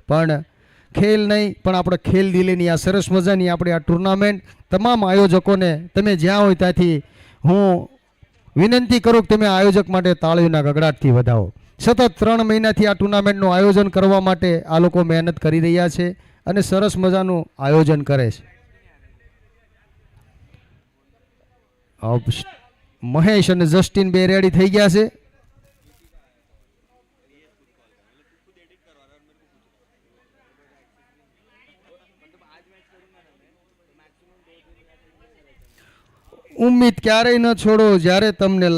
પણ ખેલ નહીં પણ આપણે ખેલ દિલીની આ સરસ મજાની આપણી આ ટુર્નામેન્ટ તમામ આયોજકોને તમે જ્યાં હોય ત્યાંથી હું વિનંતી કરું કે તમે આયોજક માટે તાળીઓના ગગડાટથી વધાવો. સતત 3 મહિનાથી આ ટુર્નામેન્ટનું આયોજન કરવા માટે આ લોકો મહેનત કરી રહ્યા છે અને સરસ મજાનું આયોજન કરે છે. મહેશ અને જસ્ટિન બે રેડી થઈ ગયા છે. ઉમ્મીદ ક્યારેય ન છોડો. જ્યારે તમને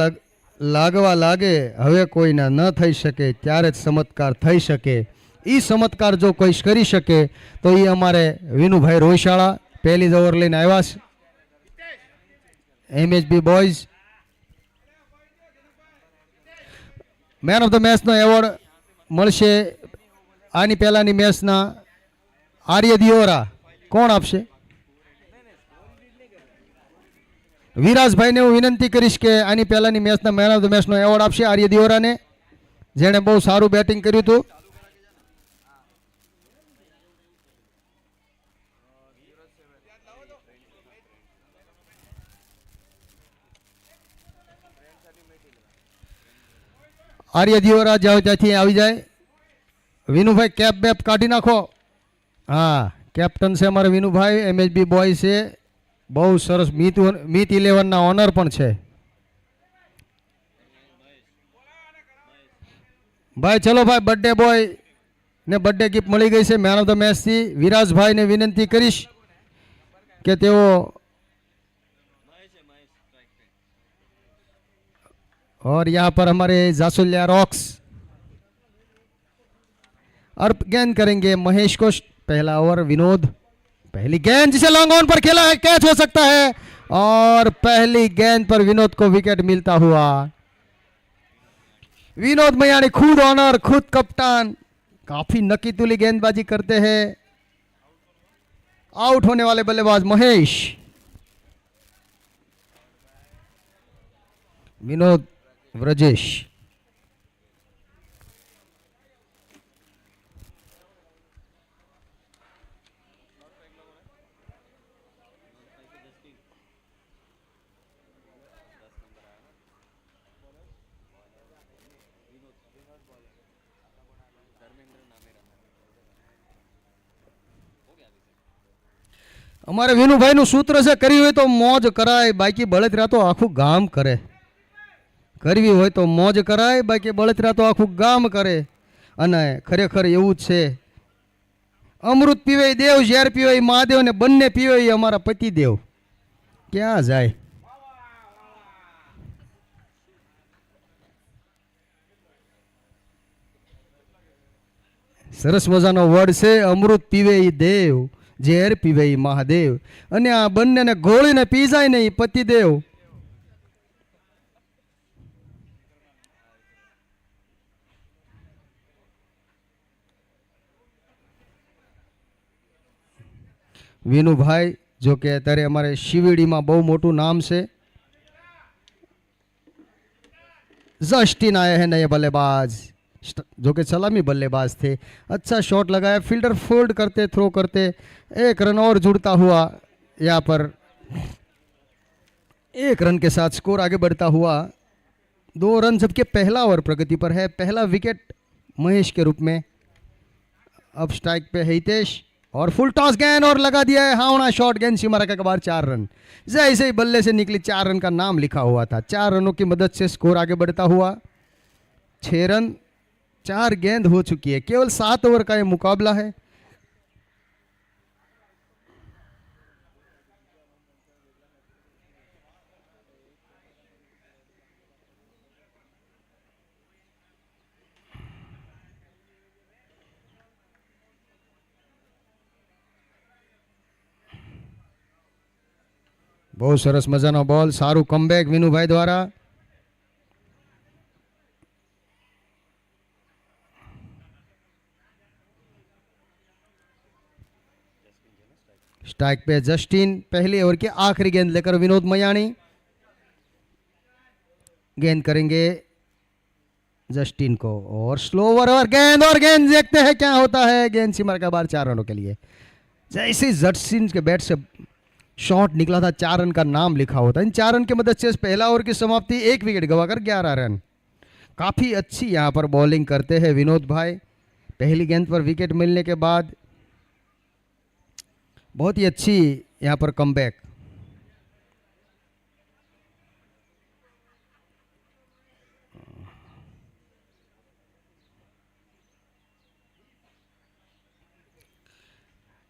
લાગવા લાગે હવે કોઈના ન થઈ શકે ત્યારે જ ચમત્કાર થઈ શકે. એ ચમત્કાર જો કોઈ કરી શકે તો એ અમારે વિનુભાઈ રોયશાળા પહેલી જ ઓવર લઈને આવ્યા છે. MHB boys man of the મેચનો એવોર્ડ મળશે આની પહેલાની મેચના આર્ય દિયોરા. કોણ આપશે? વિરાજભાઈને હું વિનંતી કરીશ કે આની પહેલાની મેચના મેન ઓફ ધ મેચનો એવોર્ડ આપશે આર્ય દિયોરાને, જેણે બહુ સારું બેટિંગ કર્યું હતું. આર્ય દિયોરા જાઓ ત્યાંથી આવી જાય. વિનુભાઈ કેપ બેપ કાઢી નાખો. હા, કેપ્ટન છે અમારે વિનુભાઈ. MHB બોય છે, બહુ સરસ. મીત 11ના ઓનર પણ છે. ભાઈ ચલો ભાઈ, બર્થડે બોય ને બર્થડે ગિફ્ટ મળી ગઈ છે મેન ઓફ ધ મેચથી. વિરાજભાઈને વિનંતી કરીશ કે તેઓ और यहाँ पर हमारे जासुलिया रॉक्स और गेंद करेंगे महेश को. पहला ओवर विनोद, पहली गेंद जिसे लॉन्ग ऑन पर खेला है, कैच हो सकता है और पहली गेंद पर विनोद को विकेट मिलता हुआ. विनोद मयानी खुद ऑनर, खुद कप्तान, काफी नकी तुली गेंदबाजी करते हैं. आउट होने वाले बल्लेबाज महेश. विनोद व्रजेश. અમારે વિનુભાઈનું સૂત્ર છે, કરવી હોય તો મોજ કરાય, બાકી બળતરા તો આખું ગામ કરે. કરવી હોય તો મોજ કરાય, બાકી બળતરા તો આખું ગામ કરે. અને ખરેખર એવું જ છે. અમૃત પીવે દેવ, ઝેર પીવે મહાદેવ, ને બંને પીવે અમારા પતિદેવ. ક્યાં જાય? સરસ મજાનો વર્ડ છે. અમૃત પીવે દેવ, ઝેર પીવે મહાદેવ, અને આ બંનેને ગોળીને પી જાય ને એ પતિદેવ. વિનુભાઈ જો કે અત્યારે અમારે શિવીડીમાં બહુ મોટું નામ છે. जस्टिन आए हैं नए बल्लेबाज, जो कि सलामी बल्लेबाज थे. अच्छा शॉट लगाया, फील्डर फोल्ड करते, थ्रो करते, 1 रन और जुड़ता हुआ यहाँ पर 1 रन के साथ स्कोर आगे बढ़ता हुआ 2 रन, जबकि पहला ओवर प्रगति पर है. पहला विकेट महेश के रूप में. अब स्ट्राइक पे है हितेश और फुल टॉस गेंद और लगा दिया है हावड़ा शॉट. गेंद सीमा रेखा के बाहर 4 रन. जैसे ही बल्ले से निकली 4 रन का नाम लिखा हुआ था. 4 रनों की मदद से स्कोर आगे बढ़ता हुआ 6 रन, 4 गेंद हो चुकी है. केवल 7 ओवर का ये मुकाबला है. બહુ સરસ મજાનો બોલ, સારું કમબેક વિનુભાઈ દ્વારા. स्ट्राइक पे जस्टिन. पहले ओवर की आखिरी गेंद लेकर विनोद मयानी. गेंद करेंगे जस्टिन को, और स्लोवर और गेंद देखते हैं क्या होता है। गेंद सीमा के बाहर 4 रनों के लिए। जैसे ही जस्टिन के बैट से शॉट निकला था, 4 रन का नाम लिखा होता। इन 4 रन की मदद से पहला ओवर की समाप्ति, 1 विकेट गवाकर 11 रन। काफ़ी अच्छी यहाँ पर बॉलिंग करते हैं विनोद भाई। पहली गेंद पर विकेट मिलने के बाद बहुत ही अच्छी यहाँ पर कमबैक।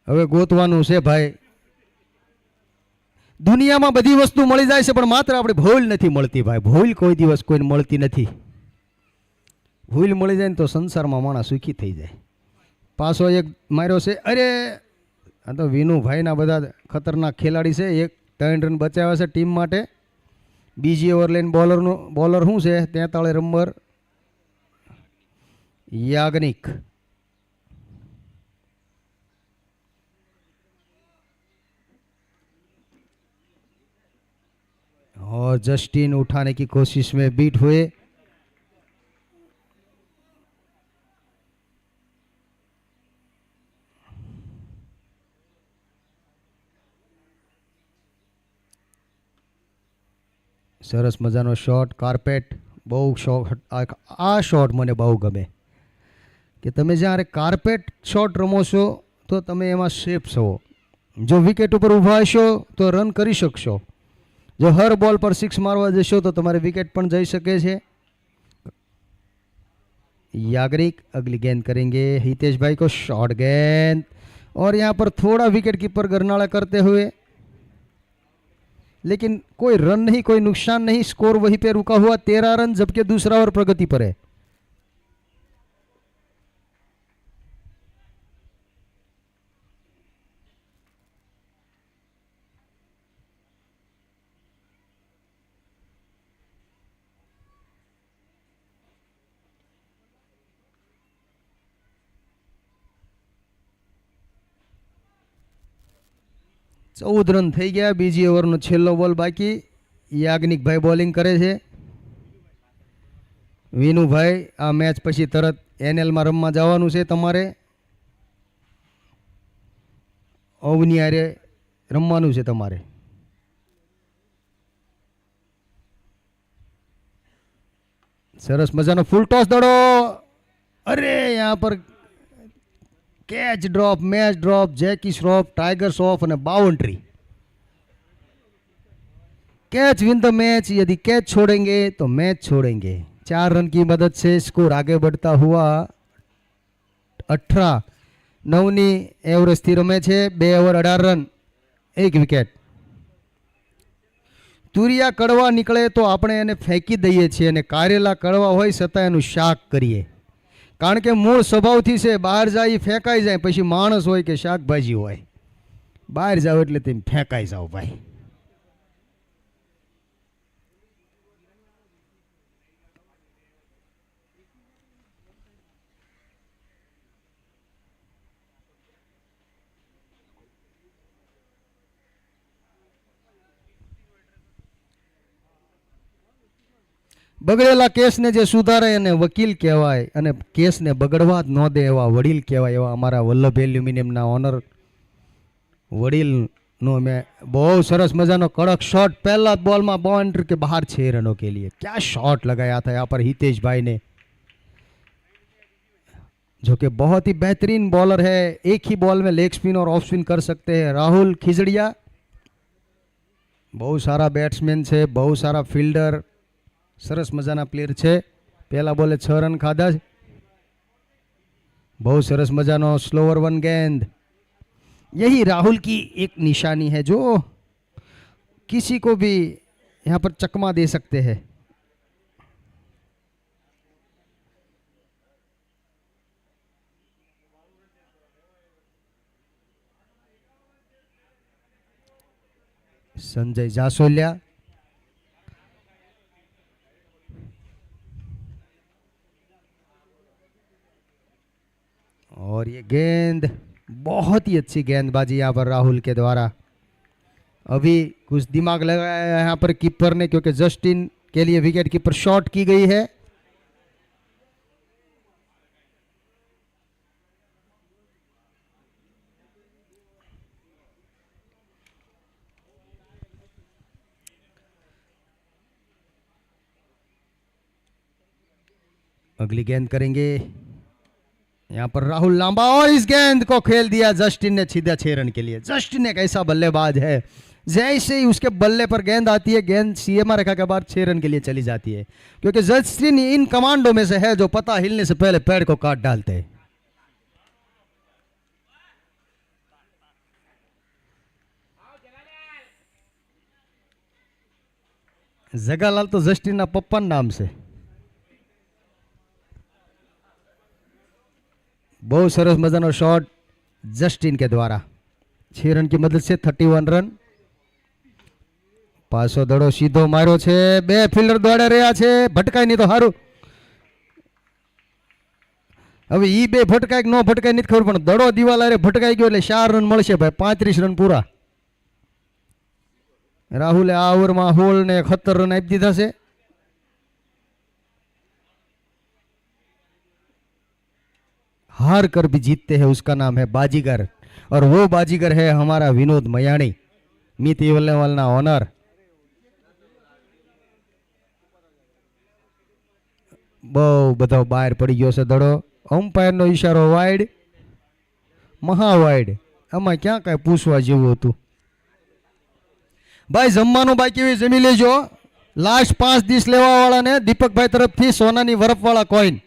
હવે ગોતવાનું છે ભાઈ, દુનિયામાં બધી વસ્તુ મળી જાય છે, પણ માત્ર આપણે ભૂલ નથી મળતી ભાઈ। ભૂલ કોઈ દિવસ કોઈને મળતી નથી। ભૂલ મળી જાય ને તો સંસારમાં માણસ સુખી થઈ જાય। પાછો એક માર્યો છે, અરે આ તો વિનુભાઈના બધા ખતરનાક ખેલાડી છે। 3 રન બચાવ્યા છે ટીમ માટે। બીજી ઓવર લઈને બોલર શું છે, 43 નંબર યાજ્ઞિક। और जस्टिन उठाने की कोशिश में बीट हुए। सरस मजानो शॉट, कार्पेट। बहु शॉट, आ शॉट मने बहु गमे कि तमे ज्यारे कार्पेट शॉट रमो छो तो तमे एमां सेफ छो। जो विकेट पर ऊभा हशो तो रन करी शकशो। जो हर बॉल पर 6 मारवा जशो तो तुम्हारे विकेट पण जई सके छे। याग्निक अगली गेंद करेंगे हितेश भाई को, शॉर्ट गेंद, और यहाँ पर थोड़ा विकेट कीपर गरनाला करते हुए, लेकिन कोई रन नहीं, कोई नुकसान नहीं। स्कोर वहीं पे रुका हुआ 13 रन, जबकि दूसरा ओवर प्रगति पर है। चौदह रन थी गया। बीजी ओवर नो छेल्लो बॉल बाकी। याज्ञिक भाई बॉलिंग करे छे। विनु भाई आ मैच पछी तरत एनएल में रमवा जवानुं छे तमारे। अवनी हारे रमवानुं छे तमारे। सरस मजानो फूल टॉस दड़ो। अरे यहाँ पर कैच ड्रॉप, मैच ड्रॉप, जैकी श्रॉफ, टाइगर श्रॉफ और boundary. Catch win the match. यदि कैच छोड़ेंगे तो मैच छोड़ेंगे। 4 रन की मदद से स्कोर आगे बढ़ता हुआ 18। 9 एवरेज थी रमे छे। 2 ओवर 18 रन, 1 विकेट। तुरिया कड़वा निकले तो आपणे एने फेंकी दईए छीए अने कारेला कड़वा होय छतां एनुं शाक करीए। कारण के मूळ स्वभावथी छे बहार जाई फेंकाई जाए, पछी माणस होय के शाकभाजी होय, बहार जाओ एटले तेम फेंकाई जाओ भाई। बगड़ेला केस ने जे सुधारे एने वकील कहेवाय अने केस ने बगड़वा ज न दे एवा वडील कहेवाय। एवा अमारा वल्लभ एल्युमिनियम ना ओनर वडील नो मैं बहुत सरस मजानो कड़क शॉट। पहला बॉल में बाउंड्री के बाहर 6 रनों के लिए। क्या शॉट लगाया था यहाँ पर हितेश भाई ने, जो कि बहुत ही बेहतरीन बॉलर है। एक ही बॉल में लेग स्पिन और ऑफ स्पिन कर सकते हैं। राहुल खिजड़िया बहुत सारा बैट्समैन है, बहुत सारा फील्डर, सरस मजाना प्लेयर है। पहला बॉले 6 रन खाधा। बहुत सरस मजानो स्लोवर 1 गेंद। यही राहुल की एक निशानी है जो किसी को भी यहाँ पर चकमा दे सकते हैं। संजय जासोलिया, और ये गेंद बहुत ही अच्छी गेंदबाजी यहाँ पर राहुल के द्वारा। अभी कुछ दिमाग लगाया यहाँ पर कीपर ने, क्योंकि जस्टिन के लिए विकेट कीपर शॉट की गई है। अगली गेंद करेंगे यहाँ पर राहुल लांबा, और इस गेंद को खेल दिया जस्टिन ने सीधा 6 रन के लिए। जस्टिन एक ऐसा बल्लेबाज है, जैसे ही उसके बल्ले पर गेंद आती है, गेंद सीमा रेखा के बाद 6 रन के लिए चली जाती है, क्योंकि जस्टिन इन कमांडो में से है जो पता हिलने से पहले पैर को काट डालते हैं। जगालाल तो जस्टिन ना पप्पा नाम से। बहुत सरस मजानो शॉट जस्टिन के द्वारा, 6 रन की मदद से 31 रन। पाछो दड़ो सीधो मार्यो छे, 2 ફિલ્ડર દોડે રહ્યા છે, ભટકાય નહીં તો સારું। હવે ઈ 2 ભટકાય કે ન ભટકાય નથી ખબર, પણ દડો દિવાલ આરે ભટકાઈ ગયો એટલે 4 રન મળશે ભાઈ, 35 રન પૂરા। રાહુલે આ ઓવરમાં હોલ ને 71 રન આપી દીધા છે। हार कर भी जीतते हैं उसका नाम है बाजीगर, और वो बाजीगर है हमारा विनोद मयाणी, मीत एवलेवाल ना ओनर। बहु बधो बहार पड़ी गयो से दड़ो, अंपायर नो इशारो वाइड, महा वाइड, आमा क्या कई पूछवा जेवुं हतुं। भाई जमवानुं बाकी होय जमी लेजो। लास्ट 5 दिस लेवा वाळा ने दीपक भाई तरफ थी सोनानी वरफ वाला कॉइन।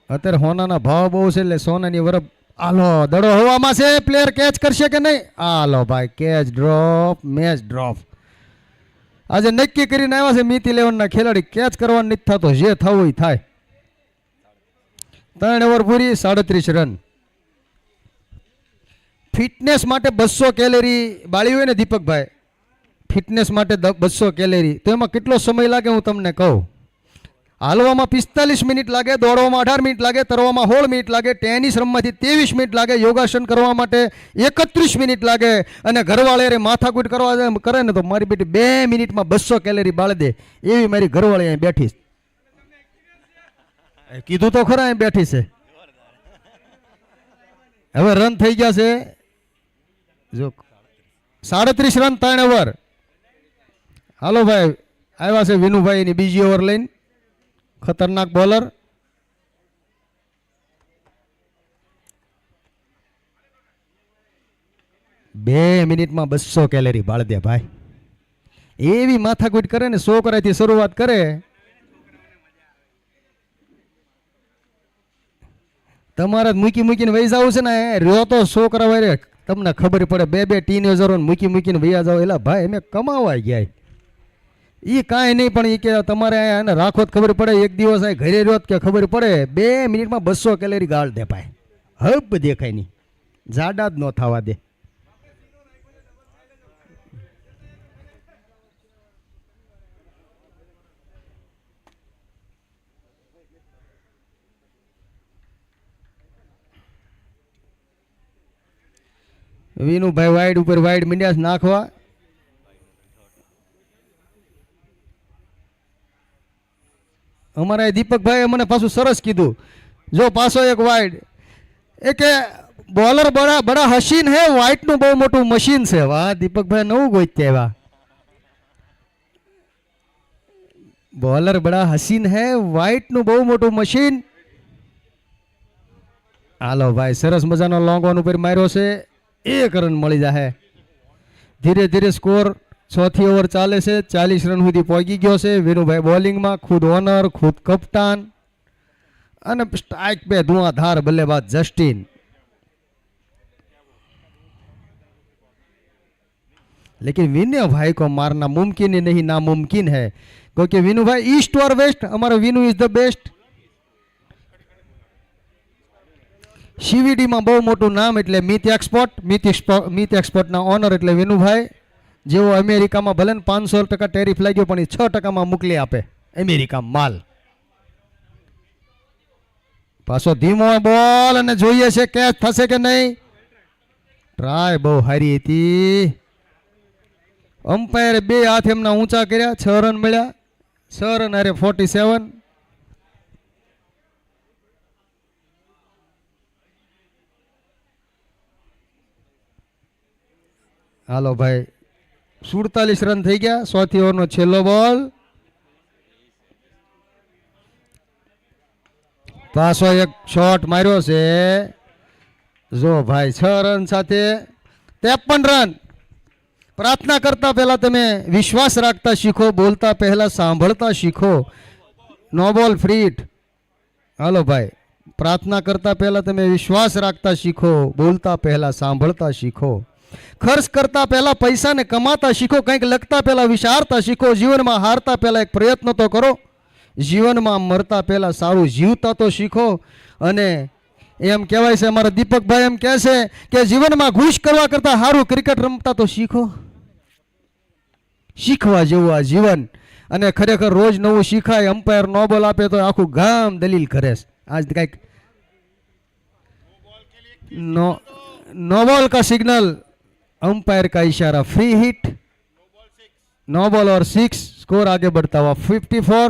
અત્યારે હોનાના ભાવ બહુ છે એટલે સોનાની વરફ। આલો દડો હવામાં છે, પ્લેયર કેચ કરશે કે નહીં? આલો ભાઈ કેચ ડ્રોપ, મેચ ડ્રોપ। આજે નક્કી કરીને આવ્યા છે મીત 11 ના ખેલાડી, કેચ કરવાનું નથી થતો, જે થવું એ થાય। 3 ઓવર પૂરી, 37 રન। ફિટનેસ માટે 200 કેલેરી બાળી હોય ને દીપકભાઈ, ફિટનેસ માટે 200 કેલેરી, તો એમાં કેટલો સમય લાગે હું તમને કહું। હાલવામાં 45 મિનિટ લાગે, દોડવામાં 18 મિનિટ લાગે, તરવામાં 16 મિનિટ લાગે, ટેનિસ રમવાથી 23 મિનિટ લાગે, યોગાસન કરવા માટે 31 મિનિટ લાગે, અને ઘરવાળે માથાકૂટ કરવા કરે ને તો મારી બેટી 2 મિનિટમાં 200 કેલેરી બાળી દે, એવી મારી ઘરવાળી અહીં બેઠી છે। કીધું તો ખરા અહીં બેઠી છે। હવે રન થઈ ગયા છે જો 37 રન 3 ઓવર। હાલો ભાઈ આવ્યા છે વિનુભાઈ ની બીજી ઓવર લઈને, खतरनाक बॉलर। बे मिनिट में 200 कैलरी बाळ दे भाई, एवी माथाकूट करे ने 100 करायથી શરૂઆત કરે। તમારે મૂકી મૂકીને વહી જાવ છે ને, રહ્યો તો 100 કરાવાય રે, તમને ખબર પડે 2 ટીનેજરો મૂકી મૂકીને વહી જાવ, એલા ભાઈ અમે કમાવા ગયા। એ કાંઈ નહીં, પણ એ કે તમારે એને રાખો તો ખબર પડે, એક દિવસ આ ઘરે રહ્યો કે ખબર પડે। 2 મિનિટમાં 200 કેલેરી ગાળ દે ભાઈ, હબ દેખાય નહીં, જાડા જ ન થવા દે। વિનુભાઈ વાઇડ ઉપર વાઇડ મીંડ્યા નાખવા। हमारा दीपक भाई मैंने पासू सरस कीधु, जो पासो एक वाइड, एक बॉलर बड़ा बड़ा हसीन है, वाइट नु बहु मोटू मशीन से। वाह दीपक भाई नव गोत्या, बॉलर बड़ा हसीन है, वाइट नु बहु मोटू मशीन। हालो भाई सरस मजानो लॉन्ग ऑन पर मार्यो से, 1 रन मળી जाए। धीरे धीरे स्कोर 6 ओवर चाले से, 40 रन सुधी पहुंची गयो से। विनुभाई बॉलिंग में खुद ओनर, खुद कप्तान, અને स्ट्राइक पे धुआंधार बल्लेबाज जस्टिन। लेकिन विनय भाई को मारना मुमकिन ही नहीं नामुमकिन है, क्योंकि विनु भाई ईस्ट और वेस्ट, हमारा विनु इज द बेस्ट। सीवीडी में बहु मोटू नाम એટલે મીત એક્સપોર્ટ ના ઓનર એટલે વિનુભાઈ, જેવો અમેરિકામાં ભલે 500% ટેરિફ લાગ્યો પણ 6% મોકલી આપે અમેરિકા માલ। પાછો ધીમો બોલ અને જોઈએ છે કેચ થશે કે નહીં। ટ્રાય બહુ હારી હતી, અમ્પાયરે 2 હાથ એમના ઊંચા કર્યા, 6 રન મળ્યા, 6 રન હારે 47। હાલો ભાઈ 47 રન થઈ ગયા. 100 ઓવરનો છેલ્લો બોલ. પાછો એક શોટ માર્યો છે. જો ભાઈ 6 રન સાથે 53 રન. પ્રાર્થના કરતા પહેલા તમે વિશ્વાસ રાખતા શીખો, બોલતા પહેલા સાંભળતા શીખો. નો બોલ ફ્રી હિટ. હાલો ભાઈ, પ્રાર્થના કરતા પહેલા તમે વિશ્વાસ રાખતા શીખો, બોલતા પહેલા સાંભળતા શીખો. ખર્ચ કરતા પહેલા પૈસાને કમાતા શીખો, કંઈક લખતા પહેલા વિચારતા શીખો. જીવનમાં હારતા પહેલા એક પ્રયત્ન તો કરો. જીવનમાં મરતા પહેલા સારું જીવતા તો શીખો. અને એમ કહેવાય છે, અમારા દીપકભાઈ એમ કહે છે કે જીવનમાં ઘૂસ કરવા કરતા સારું ક્રિકેટ રમતા તો શીખો. શીખવા જેવું આ જીવન. અને ખરેખર રોજ નવું શીખાય. અમ્પાયર નો બોલ આપે તો આખું ગામ દલીલ કરે છે. આજ કંઈક नो बॉल का सिग्नल, अंपायर का इशारा, फ्री हिट, नो बॉल और 6. स्कोर आगे बढ़ता हुआ 54.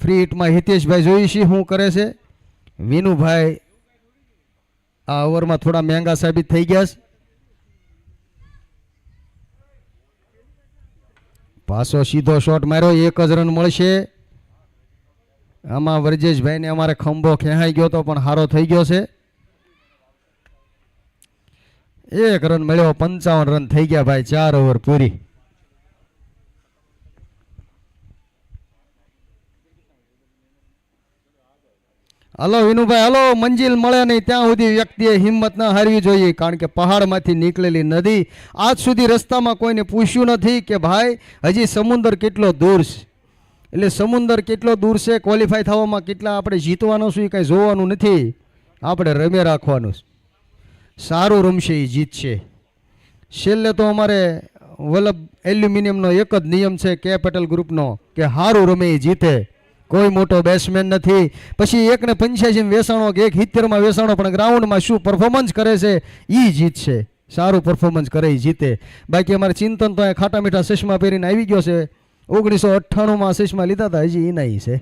फ्री हिट में हितेश भाई जोईशी हूँ करे से. विनू भाई आ ओवर में थोड़ा महंगा साबित थी गया. पासो सीधो शॉट मार्यो. 1 ज रन मळशे. आमा वर्जेश भाई ने अमारे खंभो खेहाई गयो तो पण हारो थई गयो छे. 1 रन मळ्यो. 55 रन थई गया भाई. 4 ओवर पूरी. Hello Vinubhai hello. मंजिल मळे नहीं त्यां सुधी व्यक्तिए हिम्मत न हारवी जोईए, कारण के पहाड़मांथी निकळेली नदी. आज सुधी रस्तामां कोईने पूछ्युं नथी के भाई हजी समुद्र केटलो दूर छे. એટલે સમુદ્ર કેટલો દૂર છે, ક્વોલિફાય થવામાં કેટલા આપણે જીતવાનું છે, કંઈ જોવાનું નથી. આપણે રમે રાખવાનું. સારું રમશે એ જીતશે. છેલ્લે તો અમારે વલ્લભ એલ્યુમિનિયમનો એક જ નિયમ છે કેપિટલ ગ્રુપનો કે સારું રમે એ જીતે. કોઈ મોટો બેટ્સમેન નથી. પછી 1.85 વેસાણો કે 1.70 વેસાણો, પણ ગ્રાઉન્ડમાં શું પરફોર્મન્સ કરે છે એ જીતશે. સારું પરફોર્મન્સ કરે એ જીતે. બાકી અમારે ચિંતન તો ખાટા મીઠા ચશ્મા પહેરીને આવી ગયો છે. 1998 ચશ્મા લીધા હતા, હજી એના છે.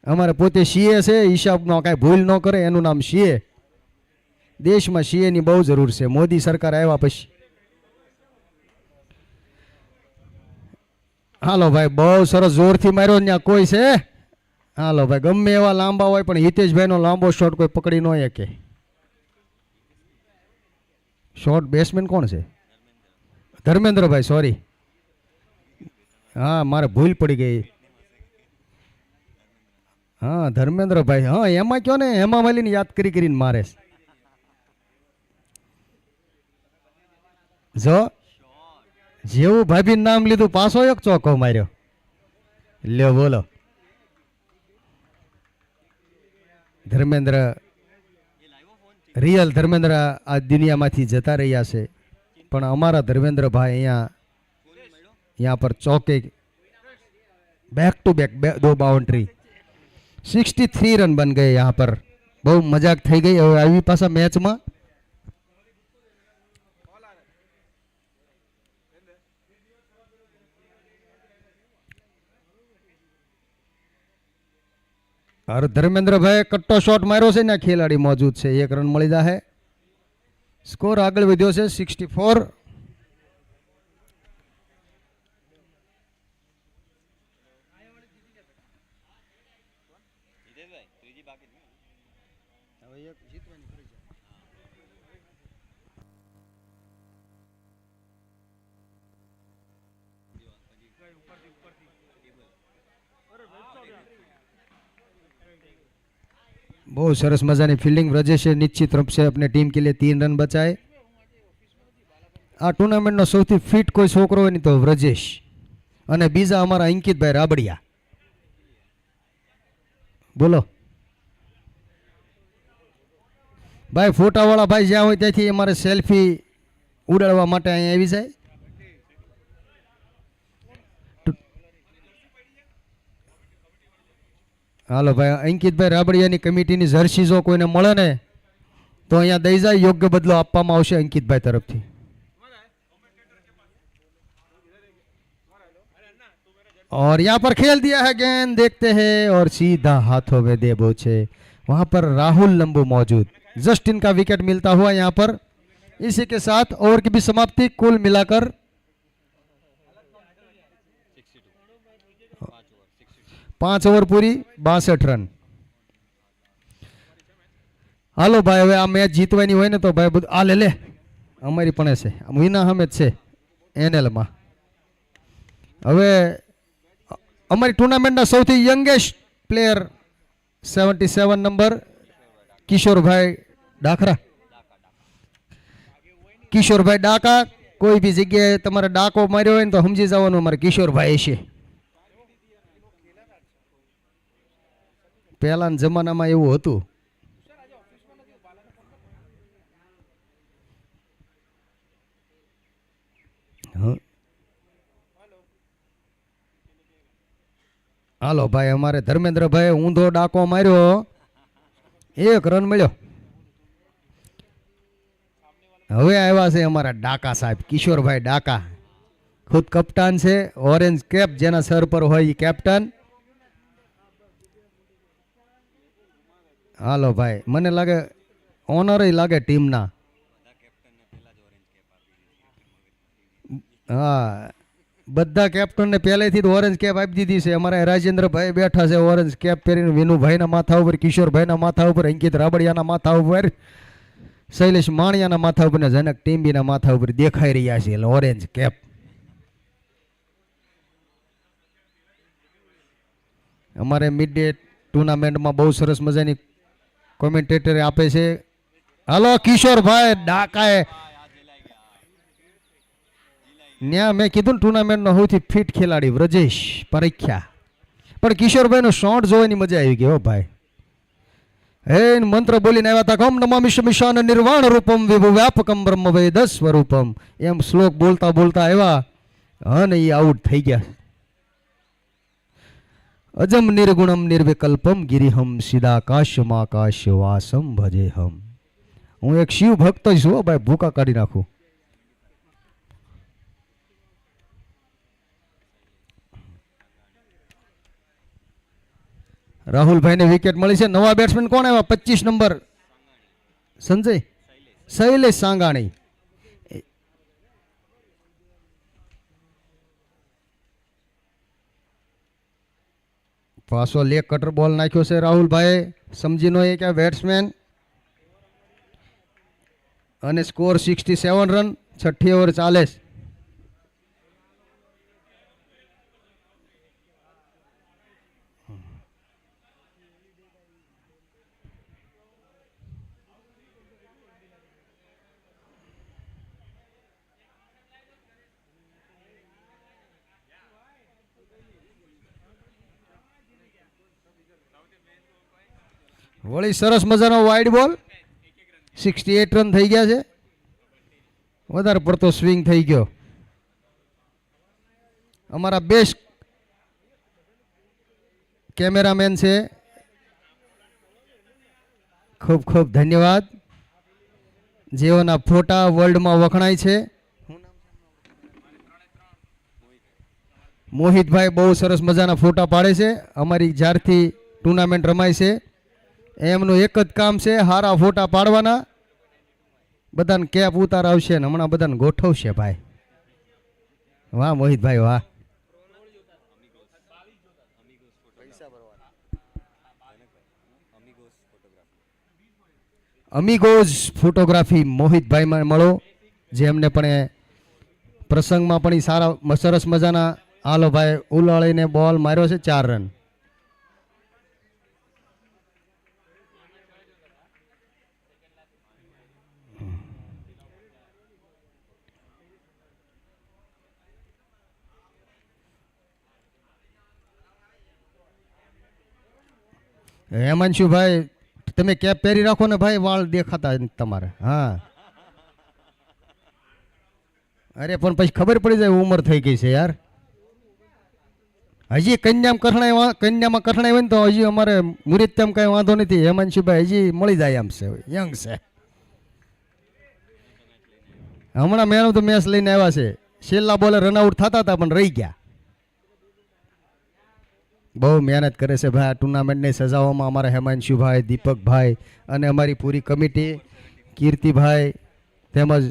અમારે પોતે સીએ છે, હિસાબનો કાંઈ ભૂલ ન કરે એનું નામ સીએ. દેશમાં સીએની બહુ જરૂર છે મોદી સરકાર આવ્યા પછી. હાલો ભાઈ, બહુ સરસ જોરથી માર્યો. ત્યાં કોઈ છે? હાલો ભાઈ, ગમે એવા લાંબા હોય પણ હિતેશભાઈનો લાંબો શોટ કોઈ પકડી ન શકે. શોટ બેટ્સમેન કોણ છે? ધર્મેન્દ્રભાઈ, સોરી. હા, મારે ભૂલ પડી ગઈ. હા, ધર્મેન્દ્રભાઈ. હા, એમાં કયો ને, હેમા માલીને યાદ કરીને મારે. જો જેવું ભાભીનું નામ લીધું પાછો એક ચોકો માર્યો. લ્યો બોલો. ધર્મેન્દ્ર, રિયલ ધર્મેન્દ્ર આ દુનિયામાંથી જતા રહ્યા છે, પણ અમારા ધર્મેન્દ્રભાઈ यहाँ पर चौके back to back 2 boundary, 63 run बन गए यहाँ पर. बहुत मजाक थी गई. હવે આવી પાછા મેચમાં और धर्मेंद्र भाई कट्टो शॉट मार्यो છે ને ખેલાડી મોજૂદ છે. 1 રન મળી જાહે. સ્કોર આગળ વધ્યો છે 64. बहुत सरस मजानी फील्डिंग. ब्रजेश निश्चित रूप से अपने टीम के लिए 3 रन बचाए. आ टूर्नामेंट नो सौथी फिट कोई छोकरो नहीं तो ब्रजेश, અને બીજા અમારા અંકિતભાઈ રાબડિયા. બોલો ભાઈ, ફોટાવાળા ભાઈ જ્યાં હોય ત્યાંથી અમારે સેલ્ફી ઉડાડવા માટે અહીંયા આવી જાય. હાલો ભાઈ, અંકિતભાઈ રાબડિયાની કમિટીની જર્સી જો કોઈને મળે ને તો અહીંયા દઈ જાય. યોગ્ય બદલો આપવામાં આવશે અંકિતભાઈ તરફથી. और यहाँ पर खेल दिया है गेंद, देखते हैं और सीधा हाथों में दे पहुंचे. वहां पर राहुल लंबू मौजूद. जस्ट इनका विकेट मिलता हुआ यहाँ पर इसी के साथ ओवर की भी समाप्ति। कुल मिलाकर 5 ओवर पूरी 62 रन। હાલો ભાઈ હવે આ મેચ જીતવાની હોય ને તો ભાઈ બધું આ લે અમારી પણ છે વિના હમે જ છે એનએલમાં। હવે અમારી ટુર્નામેન્ટના સૌથી youngest player 77 number Kishorbhai Dakhra. Kishorbhai Daka, કોઈ બી જગ્યાએ તમારે ડાકો માર્યો હોય ને તો સમજી જવાનું અમારે કિશોરભાઈ છે। પહેલાના જમાનામાં એવું હતું। હાલો ભાઈ અમારે ધર્મેન્દ્રભાઈ ઊંધો ડાકો માર્યો, 1 રન મળ્યો। હવે આવ્યા છે અમારા ડાકા સાહેબ કિશોરભાઈ ડાકા, ખુદ કપ્તાન છે, ઓરેન્જ કેપ જેના સર પર હોય એ કેપ્ટન। હાલો ભાઈ મને લાગે ઓનર લાગે ટીમના। હા બધા કેપ્ટનને પહેલેથી જ ઓરેન્જ કેપ આપી દીધી છે। અમારા રાજેન્દ્રભાઈ બેઠા છે ઓરેન્જ કેપ પહેરીને, વિનુભાઈના માથા ઉપર, કિશોરભાઈના માથા ઉપર, અંકિત રાબડિયાના માથા ઉપર, શૈલેષ માણિયાના માથા ઉપર, જનક ટીમ્બીના માથા ઉપર દેખાઈ રહ્યા છે એટલે ઓરેન્જ કેપ। અમારે મિડ ડે ટુર્નામેન્ટમાં બહુ સરસ મજાની કોમેન્ટેટર આપે છે। હાલો કિશોરભાઈ ડાકાએ ન્યા મેં કીધું ને ટુર્નામેન્ટનો સૌથી ફિટ ખેલાડી વ્રજેશ પરીખ્યા, પણ કિશોરભાઈનો શોટ જોવાની મજા આવી ગઈ હો ભાઈ। હે મંત્ર બોલીને આવ્યા હતા, કમ નમામિ શમિશાન નિર્વાણ રૂપમ વિભુ વ્યાપકમ બ્રહ્મ વેદ સ્વરૂપમ, એમ શ્લોક બોલતા બોલતા આવ્યા અને એ આઉટ થઈ ગયા। અજમ નિર્ગુણમ નિર્વિકલ્પમ ગિરિહમ સીધાકાશમાકાશ વાસમ ભજેહમ। હું એક શિવ ભક્ત છું ભાઈ, ભૂકા કાઢી નાખું। રાહુલભાઈ ને વિકેટ મળી છે। નવા બેટ્સમેન કોણ આવ્યા? 25 નંબર સંજય શૈલેષ સાંગાણી। પાછો લેગ કટર બોલ નાખ્યો છે રાહુલભાઈ, સમજી નો એ કે બેટ્સમેન, અને સ્કોર 67 રન, 6 ઓવર ચાલે છે। વળી સરસ મજાનો વાઇડ બોલ, 68 રન થઈ ગયા છે, વધારે પડતો સ્વિંગ થઈ ગયો। અમારા બેસ્ટ કેમેરામેન છે, ખૂબ ખૂબ ધન્યવાદ, જેઓના ફોટા વર્લ્ડમાં વખણાય છે। મોહિતભાઈ બહુ સરસ મજાના ફોટા પાડે છે। અમારી જ્યારથી ટુર્નામેન્ટ રમાય છે એમનું એક જ કામ છે, સારા ફોટા પાડવાના, બધાને કેપ ઉતાર આવશે ને હમણાં બધાને ગોઠવશે ભાઈ। વાહ મોહિતભાઈ વાહ। અમીગોઝ ફોટોગ્રાફી મોહિતભાઈ મળો, જેમને પણ પ્રસંગમાં પણ સારા સરસ મજાના, હાલો ભાઈ ઉલાળીને બોલ માર્યો છે, 4 રન। હેમાંશુભાઈ તમે કેપ પહેરી રાખો ને ભાઈ, વાળ દેખાતા તમારે। હા અરે પણ પછી ખબર પડી જાય ઉંમર થઈ ગઈ છે યાર। હજી કન્યામાં કઠણાઈ હોય ને તો હજી અમારે મુહૂર્તમ કઈ વાંધો નથી, હેમાંશુભાઈ હજી મળી જાય એમ છે, યંગ છે। હમણાં મેન ઓફ ધ મેચ લઈને આવ્યા છે, છેલ્લા બોલે રનઆઉટ થતા હતા પણ રહી ગયા। બહુ મહેનત કરે છે ભાઈ આ ટુર્નામેન્ટને સજાવવામાં અમારા હેમાંશુભાઈ, દીપકભાઈ અને અમારી પૂરી કમિટી, કીર્તિભાઈ, તેમજ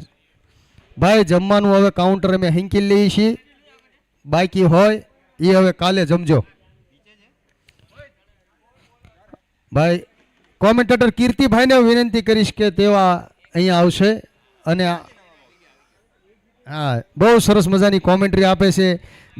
ભાઈ જમવાનું હવે કાઉન્ટર અમે હિંકી લઈએ છીએ, બાકી હોય એ હવે કાલે જમજો. ભાઈ કોમેન્ટેટર કીર્તિભાઈને વિનંતી કરીશ કે તેવા અહીંયા આવશે અને હા બહુ સરસ મજાની કોમેન્ટ્રી આપે છે,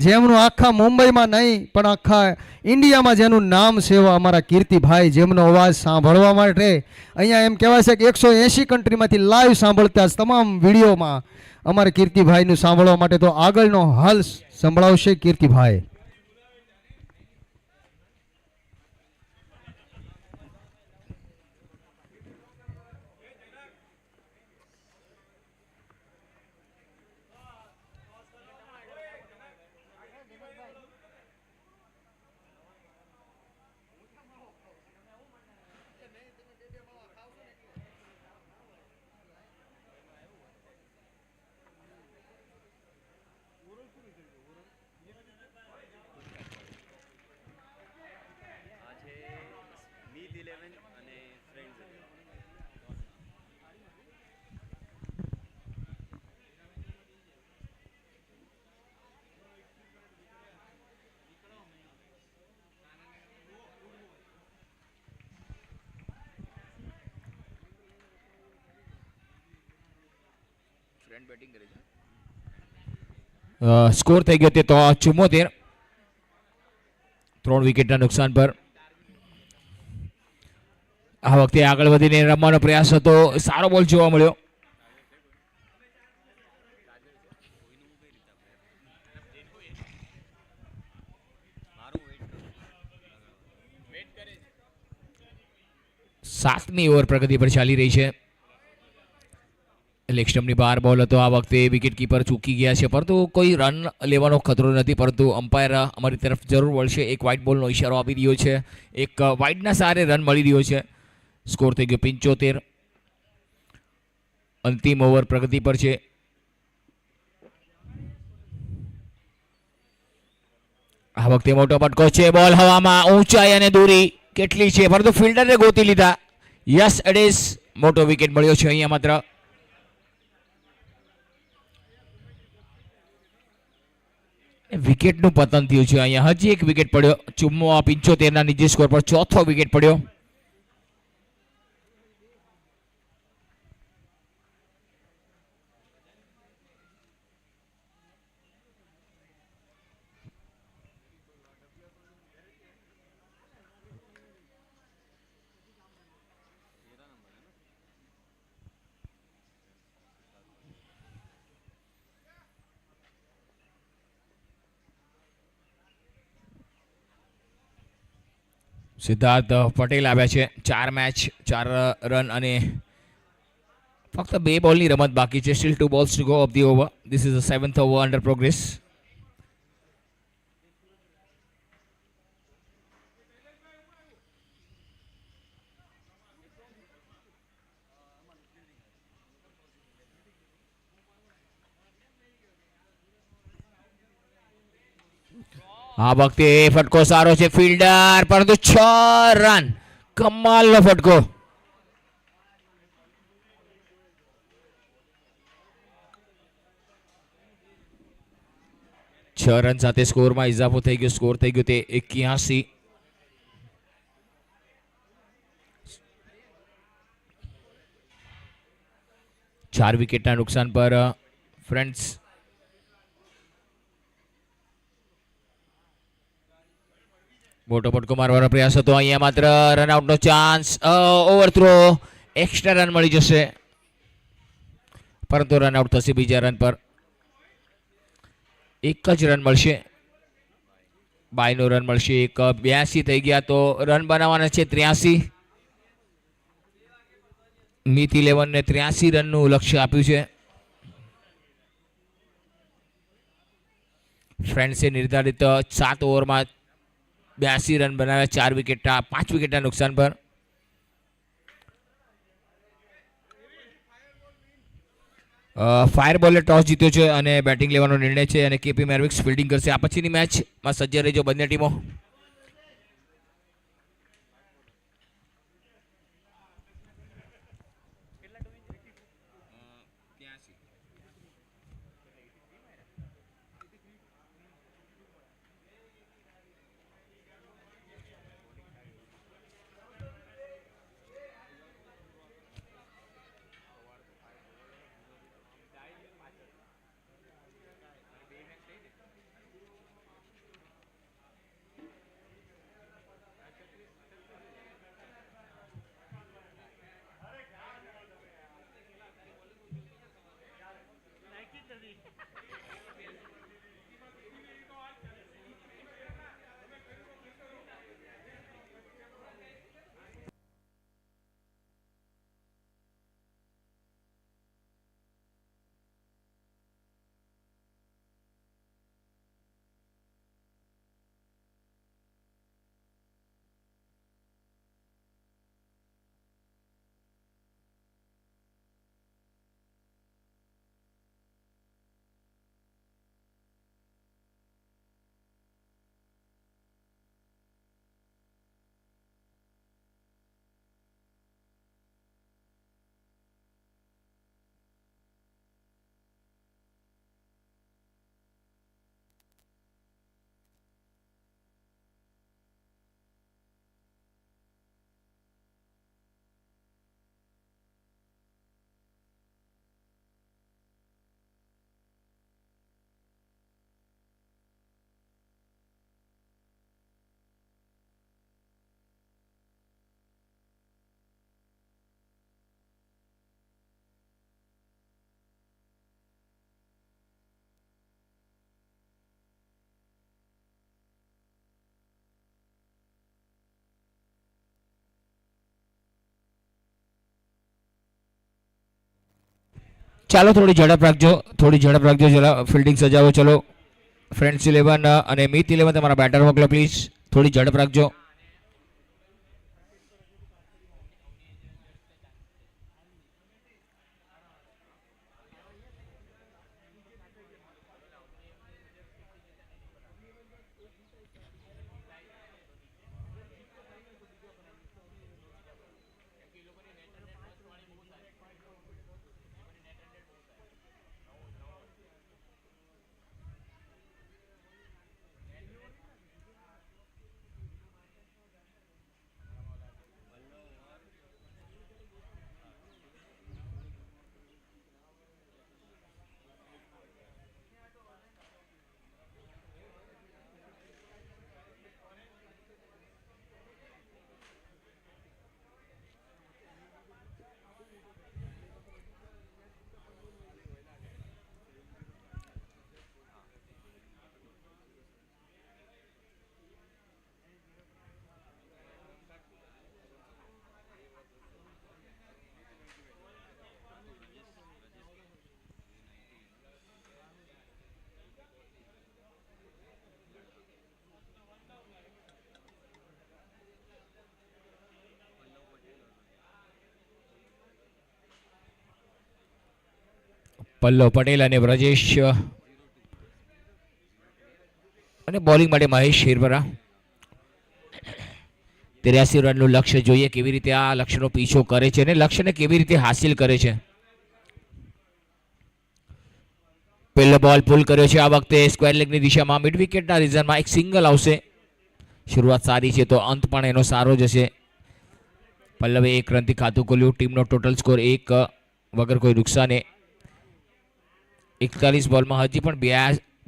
જેમનું આખા મુંબઈમાં નહીં પણ આખા ઇન્ડિયામાં જેનું નામ છે એવા અમારા કીર્તિભાઈ, જેમનો અવાજ સાંભળવા માટે અહીંયા એમ કહેવાય છે કે 180 કન્ટ્રીમાંથી લાઈવ સાંભળતા તમામ વિડીયોમાં અમારે કીર્તિભાઈનું સાંભળવા માટે તો આગળનો હાલ સંભળાવશે કીર્તિભાઈ. સ્કોર થઈ ગયો તે તો 74, 3 વિકેટના નુકસાન પર. આ વખતે આગળ વધીને રમવાનો પ્રયાસ હતો, સારો બોલ જોવા મળ્યો. સાતમી ઓવર પ્રગતિ પર ચાલી રહી છે. લેગ સ્ટમ્પની બહાર બોલ હતો. આ વખતે વિકેટ કીપર ચૂકી ગયા છે, પરંતુ કોઈ રન લેવાનો ખતરો નથી, પરંતુ અમ્પાયર અમારી તરફ જરૂર વળશે. એક વ્હાઇટ બોલનો ઇશારો આપી રહ્યો છે, એક વ્હાઇટના સહારે રન મળી રહ્યો છે. સ્કોર થઈ ગયો 75. અંતિમ ઓવર પ્રગતિ પર છે. આ વખતે મોટો પટકો છે, બોલ હવામાં, ઊંચાઈ અને દૂરી કેટલી છે, પરંતુ ફિલ્ડરે ગોતી લીધા. યસ ઇટ ઇઝ, મોટો વિકેટ મળ્યો છે અહીંયા માત્ર. વિકેટનું પતન થયું છે અહીંયા. હજી એક વિકેટ પડ્યો. 75 ના નીચે સ્કોર પર ચોથો વિકેટ પડ્યો. સિદ્ધાર્થ પટેલ આવ્યા છે. 4 મેચ 4 રન અને ફક્ત 2 બોલની રમત બાકી છે. Steel 2 balls to go of the over. This is the 7th over under progress. આ વખતે ફટકો સારો છે ફિલ્ડર, પરંતુ 6 રન, કમાલનો ફટકો. છ રન સાથે સ્કોરમાં ઇજાફો થઈ ગયો. સ્કોર થઈ ગયો તે 81. ચાર વિકેટના નુકસાન પર ફ્રેન્ડ્સ. મોટો ફટકો મારવાનો પ્રયાસ હતો. અહીંયા માત્ર રનઆઉટનો ચાન્સ. ઓવરથ્રો, એક્સ્ટ્રા રન મળી જશે, પરંતુ રનઆઉટ થશે બીજા રન પર. એક જ રન મળશે, બાયનો રન મળશે. 82 થઈ ગયા તો રન બનાવવાના છે 83. મિત 11 ને 83 રનનું લક્ષ્ય આપ્યું છે. ફ્રેન્ડ્સે નિર્ધારિત 7 ઓવરમાં 82 રન બનાવ્યા. 5 વિકેટના નુકસાન પર. ફાયર બોલે ટોસ જીત્યો છે અને બેટિંગ લેવાનો નિર્ણય છે, અને કેપી મેરવિક્સ ફિલ્ડિંગ કરશે. આ પછીની મેચમાં સજ્જ રહેજો બંને ટીમો. ચાલો થોડી ઝડપ રાખજો, થોડી ઝડપ રાખજો, જરા ફિલ્ડિંગ સજાવો. ચલો ફ્રેન્ડ્સ 11 અને મિત 11 તમારા બેટર મોકલો પ્લીઝ, થોડી ઝડપ રાખજો. પલ્લવ પટેલ અને બ્રજેશ અને બોલિંગ માટે મહેશ શેરપરા. 83 રનનું લક્ષ્ય જોઈએ કેવી રીતે આ લક્ષ્યનો પીછો કરે છે અને લક્ષ્યને કેવી રીતે હાસિલ કરે છે. પહેલો બોલ પુલ કર્યો છે આ વખતે સ્ક્વેર લેગની દિશામાં. મિડ વિકેટના રીઝનમાં એક સિંગલ આવશે. શરૂઆત સારી છે તો અંત પણ એનો સારો જ હશે. પલ્લવે 1 રનથી ખાતું ખોલ્યું. ટીમનો ટોટલ સ્કોર 1 વગર કોઈ નુકસાને. 41 બોલમાં હજી પણ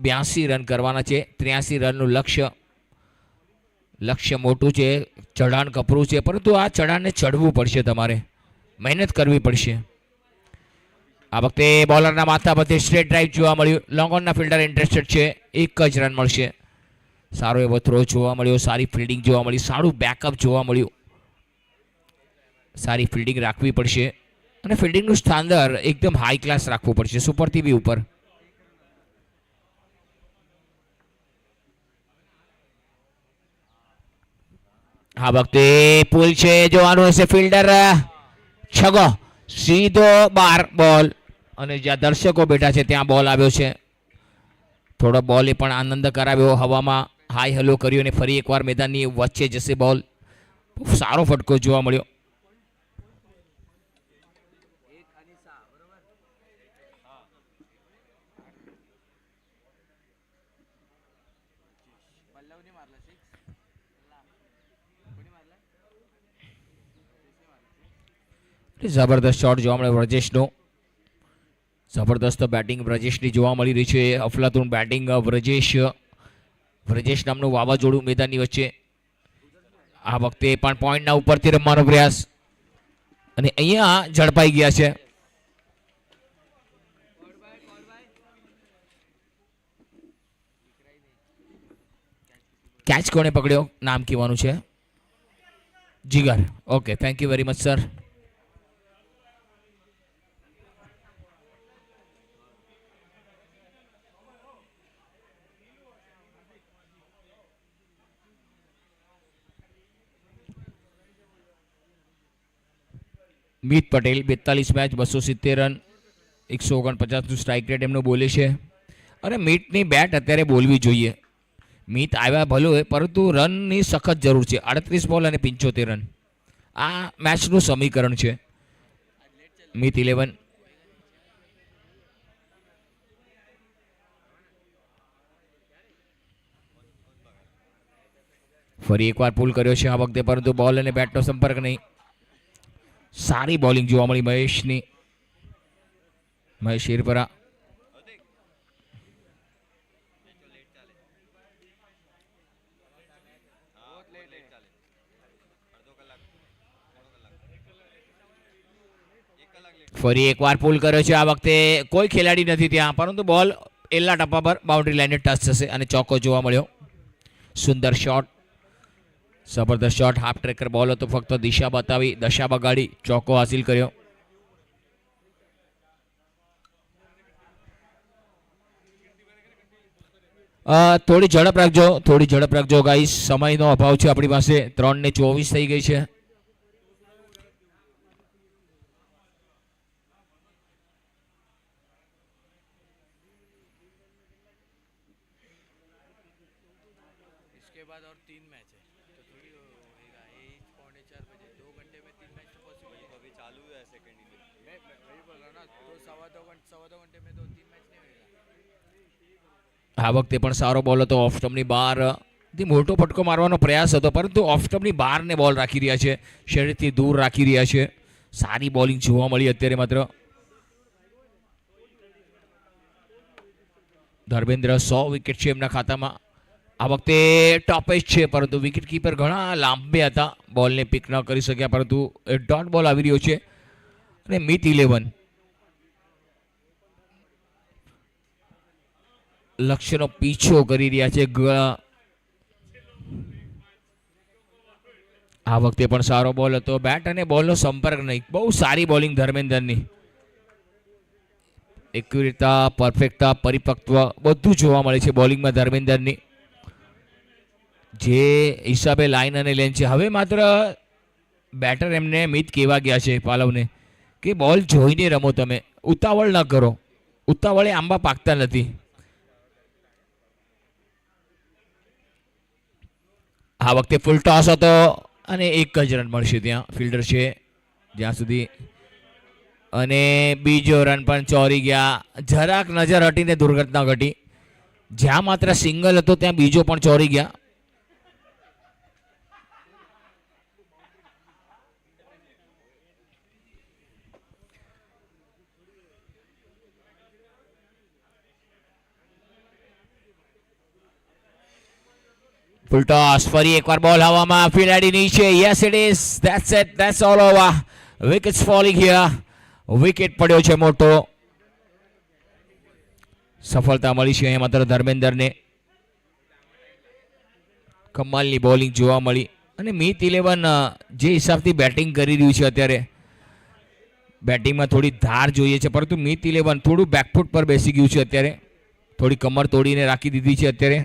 82 રન કરવાના છે. 83 રનનું લક્ષ્ય મોટું છે, ચઢાણ કપરું છે, પરંતુ આ ચઢાણને ચડવું પડશે, તમારે મહેનત કરવી પડશે. આ વખતે બોલરના માથા પરથી સ્ટ્રેટ ડ્રાઈવ જોવા મળ્યું. લોંગ ઓનના ફિલ્ડર ઇન્ટરેસ્ટેડ છે, 1 જ રન મળશે. સારો એવો થ્રો જોવા મળ્યો, સારી ફિલ્ડિંગ જોવા મળી, સારું બેકઅપ જોવા મળ્યું. સારી ફિલ્ડિંગ રાખવી પડશે અને ફિલ્ડિંગનું સ્ટાન્ડર્ડ એકદમ હાઈ ક્લાસ રાખવું પડશે, સુપરથી બી ઉપર. આ વખતે પુલ છે, જોવાનું હશે ફિલ્ડર છગો સીધો 12 બોલ અને જ્યાં દર્શકો બેઠા છે ત્યાં બોલ આવ્યો છે. થોડો બોલે પણ આનંદ કરાવ્યો, હવામાં હાઈ હલો કર્યો અને ફરી એકવાર મેદાનની વચ્ચે જશે બોલ. સારો ફટકો જોવા મળ્યો. જબરદસ્ત શોટ જોવા મળે બ્રજેશનો. જબરદસ્ત બેટિંગ બ્રજેશની જોવા મળી રહી છે. અફલાતુન બેટિંગ બ્રજેશ નામનું વાવાઝોડું મેદાનની વચ્ચે. આ વખતે પણ પોઈન્ટના ઉપરથી રમવાનો પ્રયાસ અને અહીંયા ઝડપાઈ ગયા છે. કેચ કોને પકડ્યો? નામ કહેવાનું છે. Jigar. Okay, thank you very much sir. Mit Patel 42 match 270 run 149નું સ્ટ્રાઇક રેટ એમનો બોલે છે અને મિતની બેટ અત્યારે બોલવી જોઈએ. મિત આવ્યા ભલો હોય પરંતુ રનની સખત જરૂર છે. 38 બોલ અને 75 રન આ મેચનું સમીકરણ છે. મિત 11 ફરી એકવાર પુલ કર્યો છે આ વખતે, પરંતુ બોલ અને બેટનો સંપર્ક નહીં. સારી બોલિંગ જોવા મળી મહેશની. મહેશ શેરપરા. ફરી એકવાર પુલ કર્યો છે આ વખતે. કોઈ ખેલાડી નથી ત્યાં, પરંતુ બોલ એલા ટપ્પા પર બાઉન્ડ્રી લાઇનને ટચ થશે અને ચોક્કો જોવા મળ્યો. સુંદર શોટ, જબરદસ્ત શોટ. હાફ ટ્રેકર બોલ હતો, ફક્ત દિશા બતાવી, દશા બગાડી ચોક્કો હાસિલ કર્યો. થોડી ઝડપ રાખજો ગાઈસ, સમયનો અભાવ છે આપણી પાસે. 3:24 થઈ ગઈ છે. આ વખતે પણ સારો બોલ હતો. ઓફ સ્ટમ્પની બહાર થી મોટો ફટકો મારવાનો પ્રયાસ હતો, પરંતુ ઓફ સ્ટમ્પની બહારને બોલ રાખી રહ્યા છે, શરીરથી દૂર રાખી રહ્યા છે. સારી બોલિંગ જોવા મળી અત્યારે માત્ર. ધર્મેન્દ્ર 100 વિકેટ છે એમના ખાતામાં. આ વખતે ટોપેસ્ટ છે, પરંતુ વિકેટ કીપર ઘણા લાંબે હતા, બોલને પિક ન કરી શક્યા, પરંતુ ડોટ બોલ આવી રહ્યો છે. અને મિત 11 લક્ષ્યનો પીછો કરી રહ્યા છે. આ વખતે પણ સારો બોલ હતો. બેટ અને બોલનો સંપર્ક નહીં. બહુ સારી બોલિંગ ધર્મેન્દ્રની. એક્યુરેટતા, પરફેક્ટતા, પરિપક્વ બધું જોવા મળે છે બોલિંગમાં ધર્મેન્દ્રની. જે હિસાબે લાઈન અને લેન છે, હવે માત્ર બેટર એમને મિત કહેવા ગયા છે પાલવને કે બોલ જોઈને રમો, તમે ઉતાવળ ન કરો. ઉતાવળે આંબા પાકતા નથી. આ વખતે ફૂલ ટોસ હતો અને એક જ રન મળશે. ત્યાં ફિલ્ડર છે જ્યાં સુધી, અને બીજો રન પણ ચોરી ગયા. જરાક નજર હટીને દુર્ઘટના ઘટી. જ્યાં માત્ર સિંગલ હતો ત્યાં બીજો પણ ચોરી ગયા. ફૂલ ટોસ, ફરી એકવાર બોલ હવામાં, ફિલાડી નીચે. Yes it is, that's it, that's all over. Wickets falling here. Wicket પડ્યો છે મોટો. સફળતા મળી છે અહીંયા માત્ર ધર્મેન્દ્રને. કમાલની બોલિંગ જોવા મળી. અને મિત 11 જે હિસાબથી બેટિંગ કરી રહ્યું છે અત્યારે, બેટિંગમાં થોડી ધાર જોઈએ છે, પરંતુ મિત 11 થોડું બેકફૂટ પર બેસી ગયું છે અત્યારે. થોડી કમર તોડીને રાખી દીધી છે અત્યારે.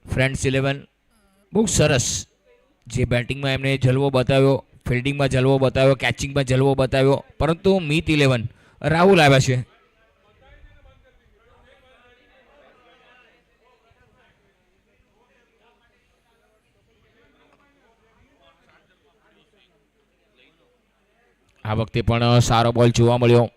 ફ્રેન્ડ્સ 11 બહુ સરસ, જે બેટિંગમાં એમને જલવો બતાવ્યો, ફિલ્ડિંગમાં જલવો બતાવ્યો, કેચિંગમાં જલવો બતાવ્યો, પરંતુ મિત 11 રાહુલ આવ્યા છે. આ વખતે પણ સારો બોલ જોવા મળ્યો.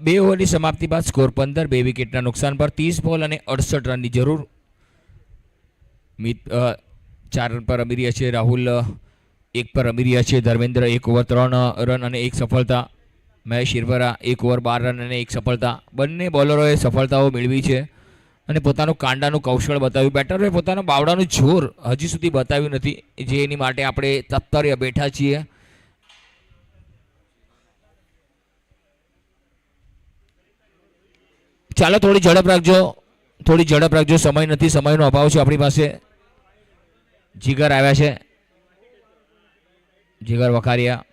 બે ઓવરની સમાપ્તિ બાદ સ્કોર 15, 2 વિકેટના નુકસાન પર 30 બોલ અને 68 રનની જરૂર. મિત 4 રન પર રમી રહ્યા છે. રાહુલ 1 પર રમી રહ્યા છે. ધર્મેન્દ્ર 1 ઓવર 3 રન અને 1 સફળતા. મહેશ શિરવરા 1 ઓવર 12 રન અને 1 સફળતા. બંને બોલરોએ સફળતાઓ મેળવી છે અને પોતાનું કાંડાનું કૌશળ બતાવ્યું. બેટરોએ પોતાનું બાવડાનું જોર હજી સુધી બતાવ્યું નથી, જે એની માટે આપણે તત્પર્ય બેઠા છીએ. ચાલો થોડી ઝડપ રાખજો, સમય નથી, સમયનો અભાવ છે આપણી પાસે. જીગર આવ્યા છે, જીગર વખારિયા.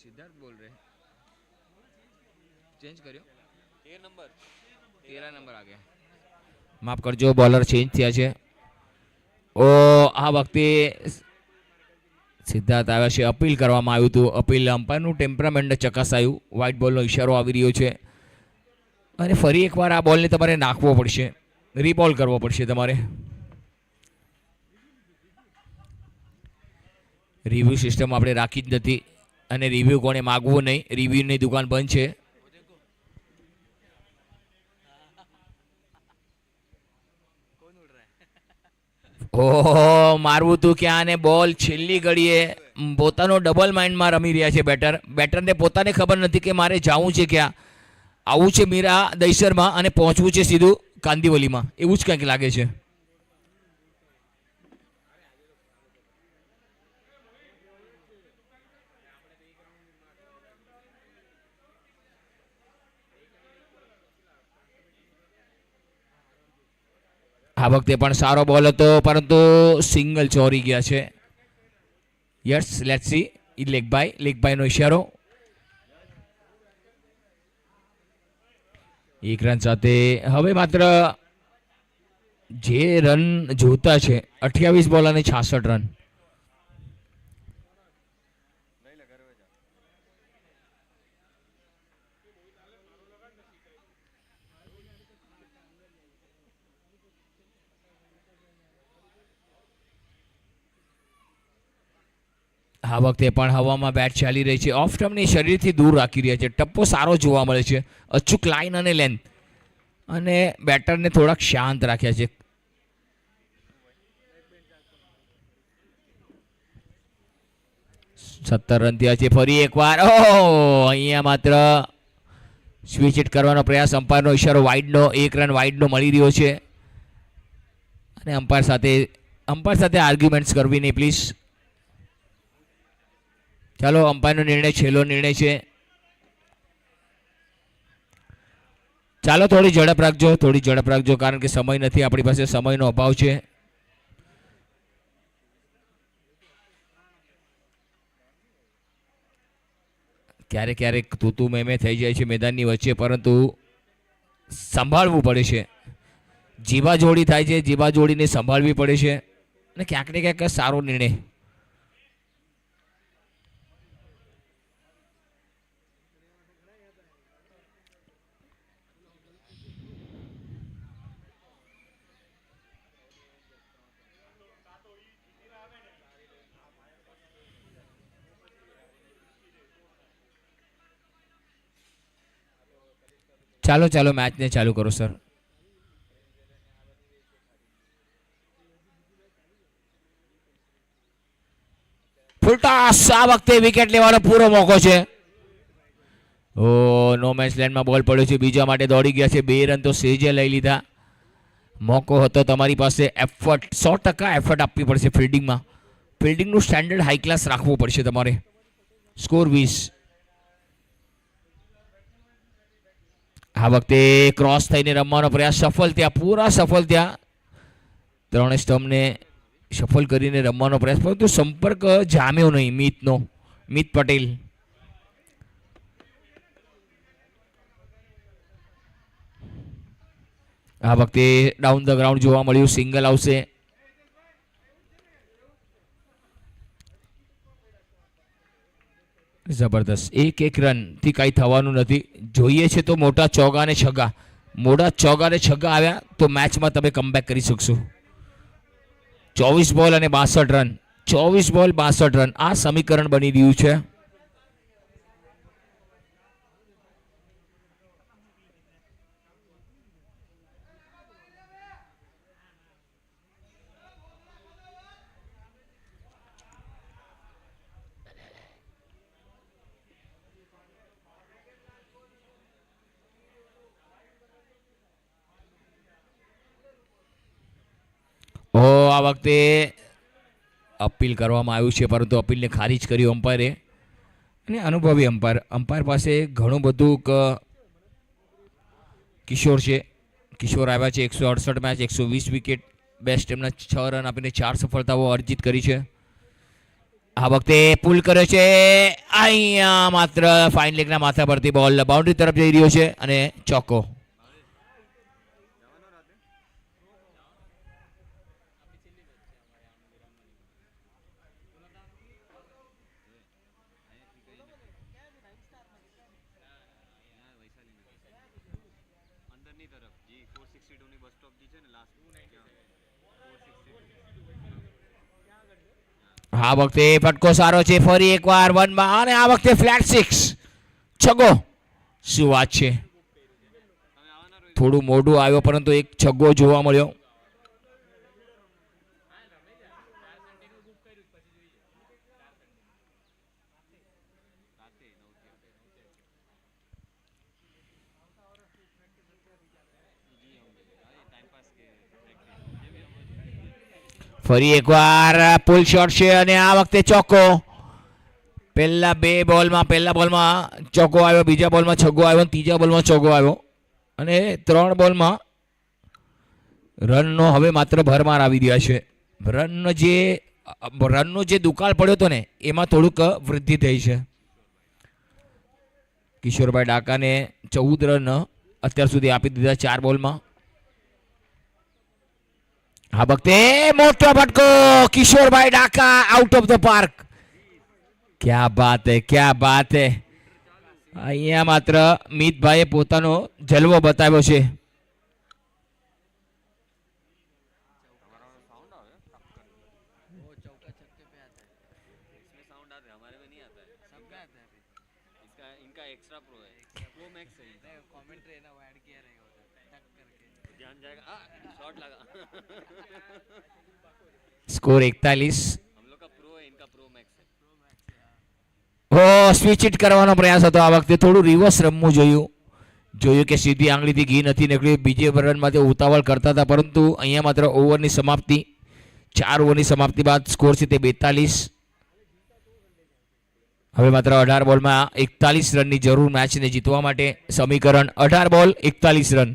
सिद्धार्थ बोल रहे चेंज करियो 13 नंबर आ गया. माफ करजो, बॉलर चेंज થયા છે. આ વખતે સિદ્ધાર્થ આવ્યા છે. અપીલ કરવામાં આવ્યું હતું. અપીલ અમ્પાયરનું ટેમ્પરામેન્ટ ચકાસાયું. વ્હાઇટ બોલનો ઇશારો આવી રહ્યો છે અને ફરી એકવાર આ બોલને તમારે નાખવો પડશે, રીબોલ કરવો પડશે તમારે. રિવ્યુ સિસ્ટમ આપણે રાખી જ નથી અને રિવ્યુ કોણે માગવું નહીં. રિવ્યુની દુકાન બંધ છે. ઓહો, મારવું તું ક્યાં, અને બોલ છેલ્લી ઘડીએ પોતાનો ડબલ માઇન્ડમાં રમી રહ્યા છે બેટરને પોતાને ખબર નથી કે મારે જવું છે ક્યાં. આવું છે મીરા દહીસરમાં અને પહોંચવું છે સીધું કાંદીવલીમાં, એવું જ કંઈક લાગે છે. આ વખતે પણ સારો બોલ હતો પરંતુ સિંગલ ચોરી ગયા છે. Yes let's see. લેગબાઈનો ઇશારો. એક રન સાથે હવે માત્ર જે રન જોતા છે 28 બોલ અને 66 રન. આ વખતે પણ હવામાં બેટ ચાલી રહી છે. ઓફ સ્ટમ્પને શરીરથી દૂર રાખી રહ્યા છે. ટપ્પો સારો જોવા મળે છે, અચૂક લાઈન અને લેન્થ, અને બેટરને થોડાક શાંત રાખ્યા છે. સત્તર રન થયા છે. ફરી એકવાર અહીંયા માત્ર સ્વિચ હિટ કરવાનો પ્રયાસ. અમ્પાયરનો ઇશારો વાઇડનો. 1 રન વાઇડનો મળી રહ્યો છે. અને અમ્પાયર સાથે આર્ગ્યુમેન્ટ્સ કરવી નહીં પ્લીઝ. ચાલો, અમ્પાયરનો નિર્ણય છેલ્લો નિર્ણય છે. ચાલો થોડી ઝડપ રાખજો કારણ કે સમય નથી આપણી પાસે, સમયનો અભાવ છે. ક્યારેક તૂતું મેમે થઈ જાય છે મેદાનની વચ્ચે, પરંતુ સંભાળવું પડે છે. જીવાજોડી થાય છે, જીવાજોડીને સંભાળવી પડે છે, અને ક્યાંક ને ક્યાંક સારો નિર્ણય. ચાલો મેચને ચાલુ કરો સર. ફૂલટોસ. આ વખતે વિકેટ લેવાનો પૂરો મોકો છે. નો મેચ લેન્ડમાં બોલ પડ્યો છે. બીજા માટે દોડી ગયા છે. 2 રન તો સેજે લઈ લીધા. મોકો હતો તમારી પાસે. એફર્ટ 100% એફર્ટ આપવી પડશે ફિલ્ડિંગમાં. ફિલ્ડિંગનું સ્ટેન્ડર્ડ હાઈ ક્લાસ રાખવું પડશે તમારે. સ્કોર 20. આ વખતે ક્રોસ થઈને રમવાનો પ્રયાસ. સફળ ત્યાં, પૂરા સફળ ત્યાં. 3 સ્ટમ્પને સફળ કરીને રમવાનો પ્રયાસ, પરંતુ સંપર્ક જામ્યો નહીં મિત પટેલ. આ વખતે ડાઉન ધ ગ્રાઉન્ડ જોવા મળ્યું. સિંગલ આવશે. જબરદસ્ત. 1 રન થી કઈ થવાનું નથી. જોઈએ છે તો મોટા ચોગા અને છગ્ગા આવ્યા તો મેચમાં તમે કમબેક કરી શકશો. 24 બોલ અને 62 રન. 24 બોલ 62 રન. આ સમીકરણ બની રહ્યું છે. આ વખતે અપીલ કરવામાં આવ્યું છે, પરંતુ અપીલને ખારીજ કર્યું અમ્પાયરે. અને અનુભવી અમ્પાયર પાસે ઘણું બધું કિશોર છે. કિશોર આવ્યા છે. 168 મેચ, 120 વિકેટ, બેસ્ટ એમના 6 રન આપીને 4 સફળતાઓ અર્જિત કરી છે. આ વખતે પુલ કર્યો છે. અહીંયા માત્ર ફાઇન લેગના માથા પરથી બોલ બાઉન્ડ્રી તરફ જઈ રહ્યો છે અને ચોક્કો. આ વખતે ફટકો સારો છે. ફરી એકવાર 1 અને આ વખતે ફ્લેટ 6 છગ્ગો. શું વાત છે. થોડું મોડું આવ્યો પરંતુ એક છગ્ગો જોવા મળ્યો. ફરી એકવાર પુલ શોટ છે અને આ વખતે ચોક્કો. પહેલા પહેલા બોલમાં ચોગ્ગો આવ્યો, બીજા બોલમાં છગ્ગો આવ્યો, ત્રીજા બોલમાં ચોગ્ગો આવ્યો અને 3 બોલમાં રનનો હવે માત્ર ભરમાર આવી રહ્યા છે. રનનો જે દુકાળ પડ્યો હતો ને એમાં થોડુંક વૃદ્ધિ થઈ છે. કિશોરભાઈ ડાકાને 14 રન અત્યાર સુધી આપી દીધા 4 બોલમાં. આ વખતે મોટો ફટકો, Kishorbhai Daka out of the park. ક્યા બાત હે, ક્યા બાત હે. અહીંયા માત્ર મિતભાઈએ પોતાનો જલવો બતાવ્યો છે. स्कोर 41. સ્વિચ ઇટ કરવાનો પ્રયાસ હતો. આ વખતે થોડું રિવર્સ રમવું જોયું કે સીધી આંગળીથી ઘી નથી નીકળ્યું. બીજે રન માટે ઉતાવળ કરતા હતા, પરંતુ અહીંયા માત્ર ઓવરની સમાપ્તિ, 4 ઓવરની સમાપ્તિ બાદ સ્કોર છે તે 42. હવે માત્ર 18 બોલમાં 41 રનની જરૂર મેચને જીતવા માટે. સમીકરણ 18 બોલ 41 રન.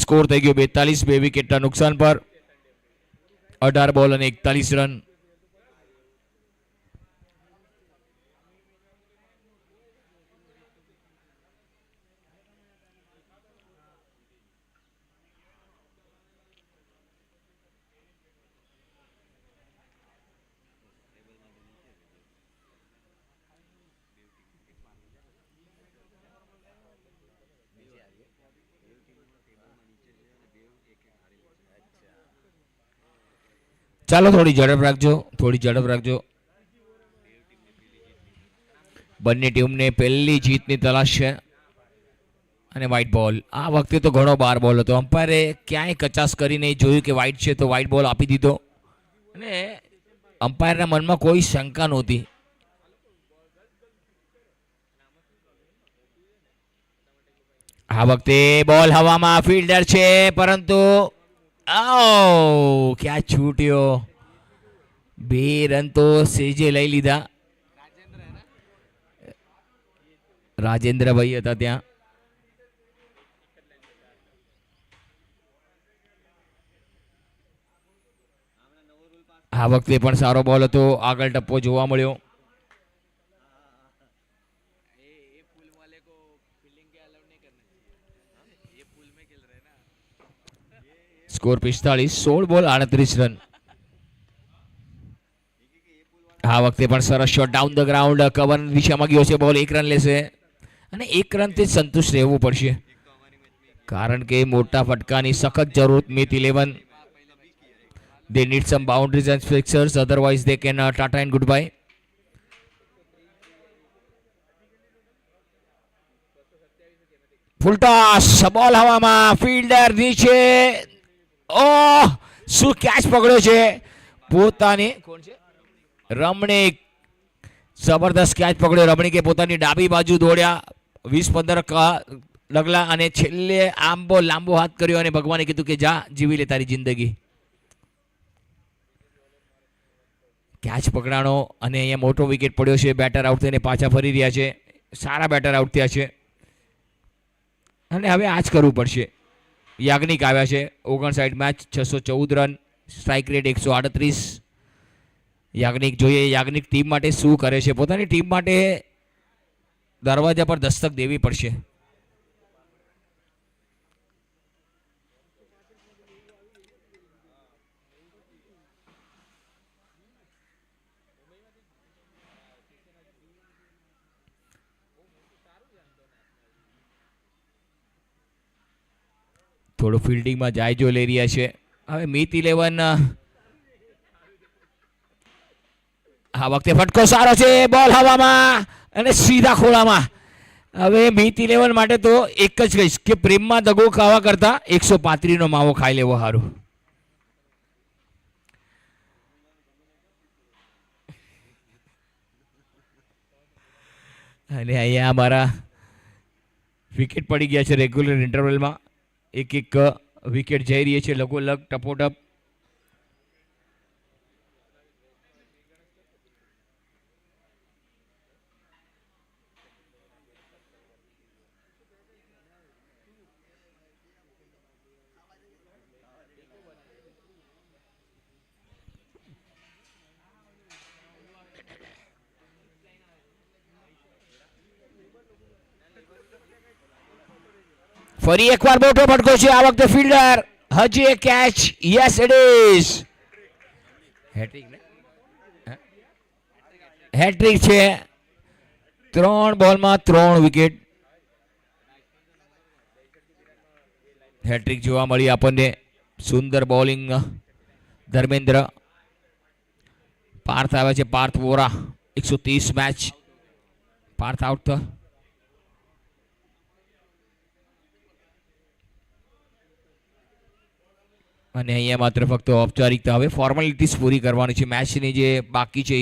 સ્કોર થઈ ગયો 42, 2 વિકેટના નુકસાન પર. 18 બોલ અને 41 રન. ચાલો થોડી ઝડપ રાખજો. બંને ટીમને પહેલી જીતની તલાશ છે. અને વ્હાઇટ બોલ. આ વખતે તો ઘણો બાર બોલ હતો. અમ્પાયરે ક્યાંય કચાશ કરી નહીં, જોયું કે વ્હાઇટ છે તો વ્હાઇટ બોલ આપી દીધો અને અમ્પાયરના મનમાં કોઈ શંકા નહોતી. આ વખતે બોલ હવામાં, ફિલ્ડર છે પરંતુ ક્યાં છૂટ્યો. 2 રન તો સેજે લઈ લીધા. રાજેન્દ્રભાઈ હતા ત્યાં. આ વખતે પણ સારો બોલ હતો. આગળ ટપ્પો જોવા મળ્યો. સ્કોર 45, 16 બોલ 38 રન. આ વખતે પણ સરસ shot down the ground, cover દિશામાં ગયો છે. બોલ 1 રન લેશે અને 1 રનથી સંતુષ્ટ રહેવું પડશે, કારણ કે મોટા ફટકાની સખત જરૂર મિત 11. They need some boundaries and fixers, otherwise they can tata and goodbye. Full toss, બોલ હવામાં, ફિલ્ડર નીચે. શું કેચ પકડ્યો છે પોતાની. કોણ છે? રમણીક. જબરદસ્ત કેચ પકડ્યો. રમણીકે પોતાની ડાબી બાજુ દોડ્યા 20-15 ડગલા અને છેલ્લે લાંબો હાથ કર્યો અને ભગવાને કીધું કે જા જીવી લે તારી જિંદગી. કેચ પકડાણો અને અહીંયા મોટો વિકેટ પડ્યો છે. બેટર આઉટ થઈને પાછા ફરી રહ્યા છે. સારા બેટર આઉટ થયા છે અને હવે આ જ કરવું પડશે. યાજ્ઞિક આવ્યા છે. 59 match, 614 run, strike rate 138. Yagnik જોઈએ યાજ્ઞિક ટીમ માટે શું કરે છે. પોતાની ટીમ માટે દરવાજા પર દસ્તક દેવી પડશે. થોડું ફિલ્ડિંગમાં જાયજો લઈ રહ્યા છે. હવે મિત 11. આ વખતે ફટકો સારો છે. બોલ હવામાં અને સીધા ખોળામાં. હવે મિત 11 માટે તો એક જ કહીશ કે પ્રેમમાં દગો ખાવા કરતા 135 માવો ખાઈ લેવો સારું. અને અહીંયા અમારા વિકેટ પડી ગયા છે રેગ્યુલર ઇન્ટરવલમાં. એક વિકેટ જઈ રહી છે લગોલગ ટપોટપ. ફરી એકવાર મોટો ફટકો છે આ વખતે ફિલ્ડર હજી એક catch yes it is hat trick ને હેટ્રિક છે 3 બોલમાં 3 વિકેટ હેટ્રિક જોવા મળી આપણને સુંદર બોલિંગ ધર્મેન્દ્ર પાર્થ આવે છે પાર્થ વોરા 130 મેચ પાર્થ આઉટ અને અહીંયા માત્ર ફક્ત ઔપચારિકતા હવે ફોર્માલિટીઝ પૂરી કરવાની છે મેચની જે બાકી છે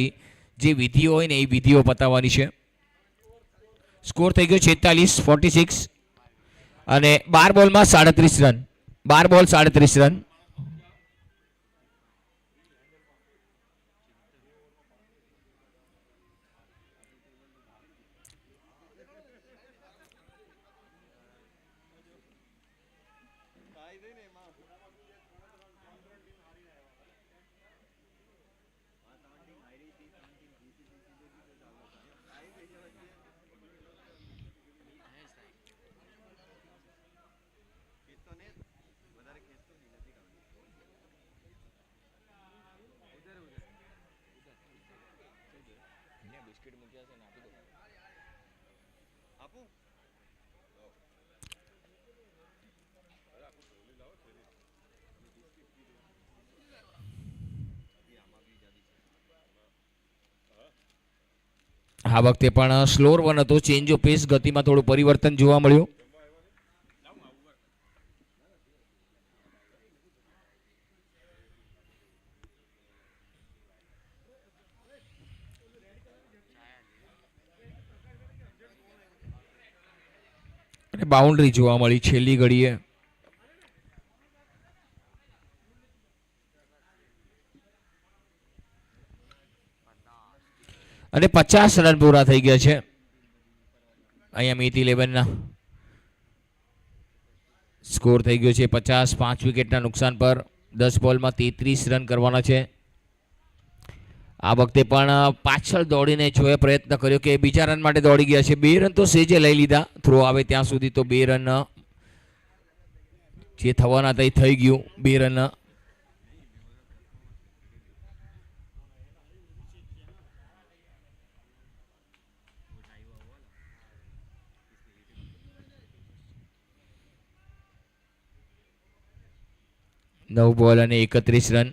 જે વિધિઓ હોય ને એ વિધિઓ પતાવવાની છે સ્કોર થઈ ગયો 46 અને 12 બોલમાં 37 રન 12 બોલ 37 રન આ વખતે પણ સ્લોર વન હતો ચેન્જ ઓફ પેસ ગતિમાં થોડું પરિવર્તન જોવા મળ્યું અને બાઉન્ડ્રી જોવા મળી છેલ્લી ઘડીએ અને 50 રન પૂરા થઈ ગયા છે અહીંયા મીત 11 સ્કોર થઈ ગયો છે 50 5 વિકેટના નુકસાન પર 10 બોલમાં 33 રન કરવાના છે આ વખતે પણ પાછળ દોડીને જોએ પ્રયત્ન કર્યો કે બીજા રન માટે દોડી ગયા છે 2 રન તો સેજે લઈ લીધા થ્રો આવે ત્યાં સુધી તો 2 રન જે થવાના હતા એ થઈ ગયું 2 રન નવ બોલ અને 31 રન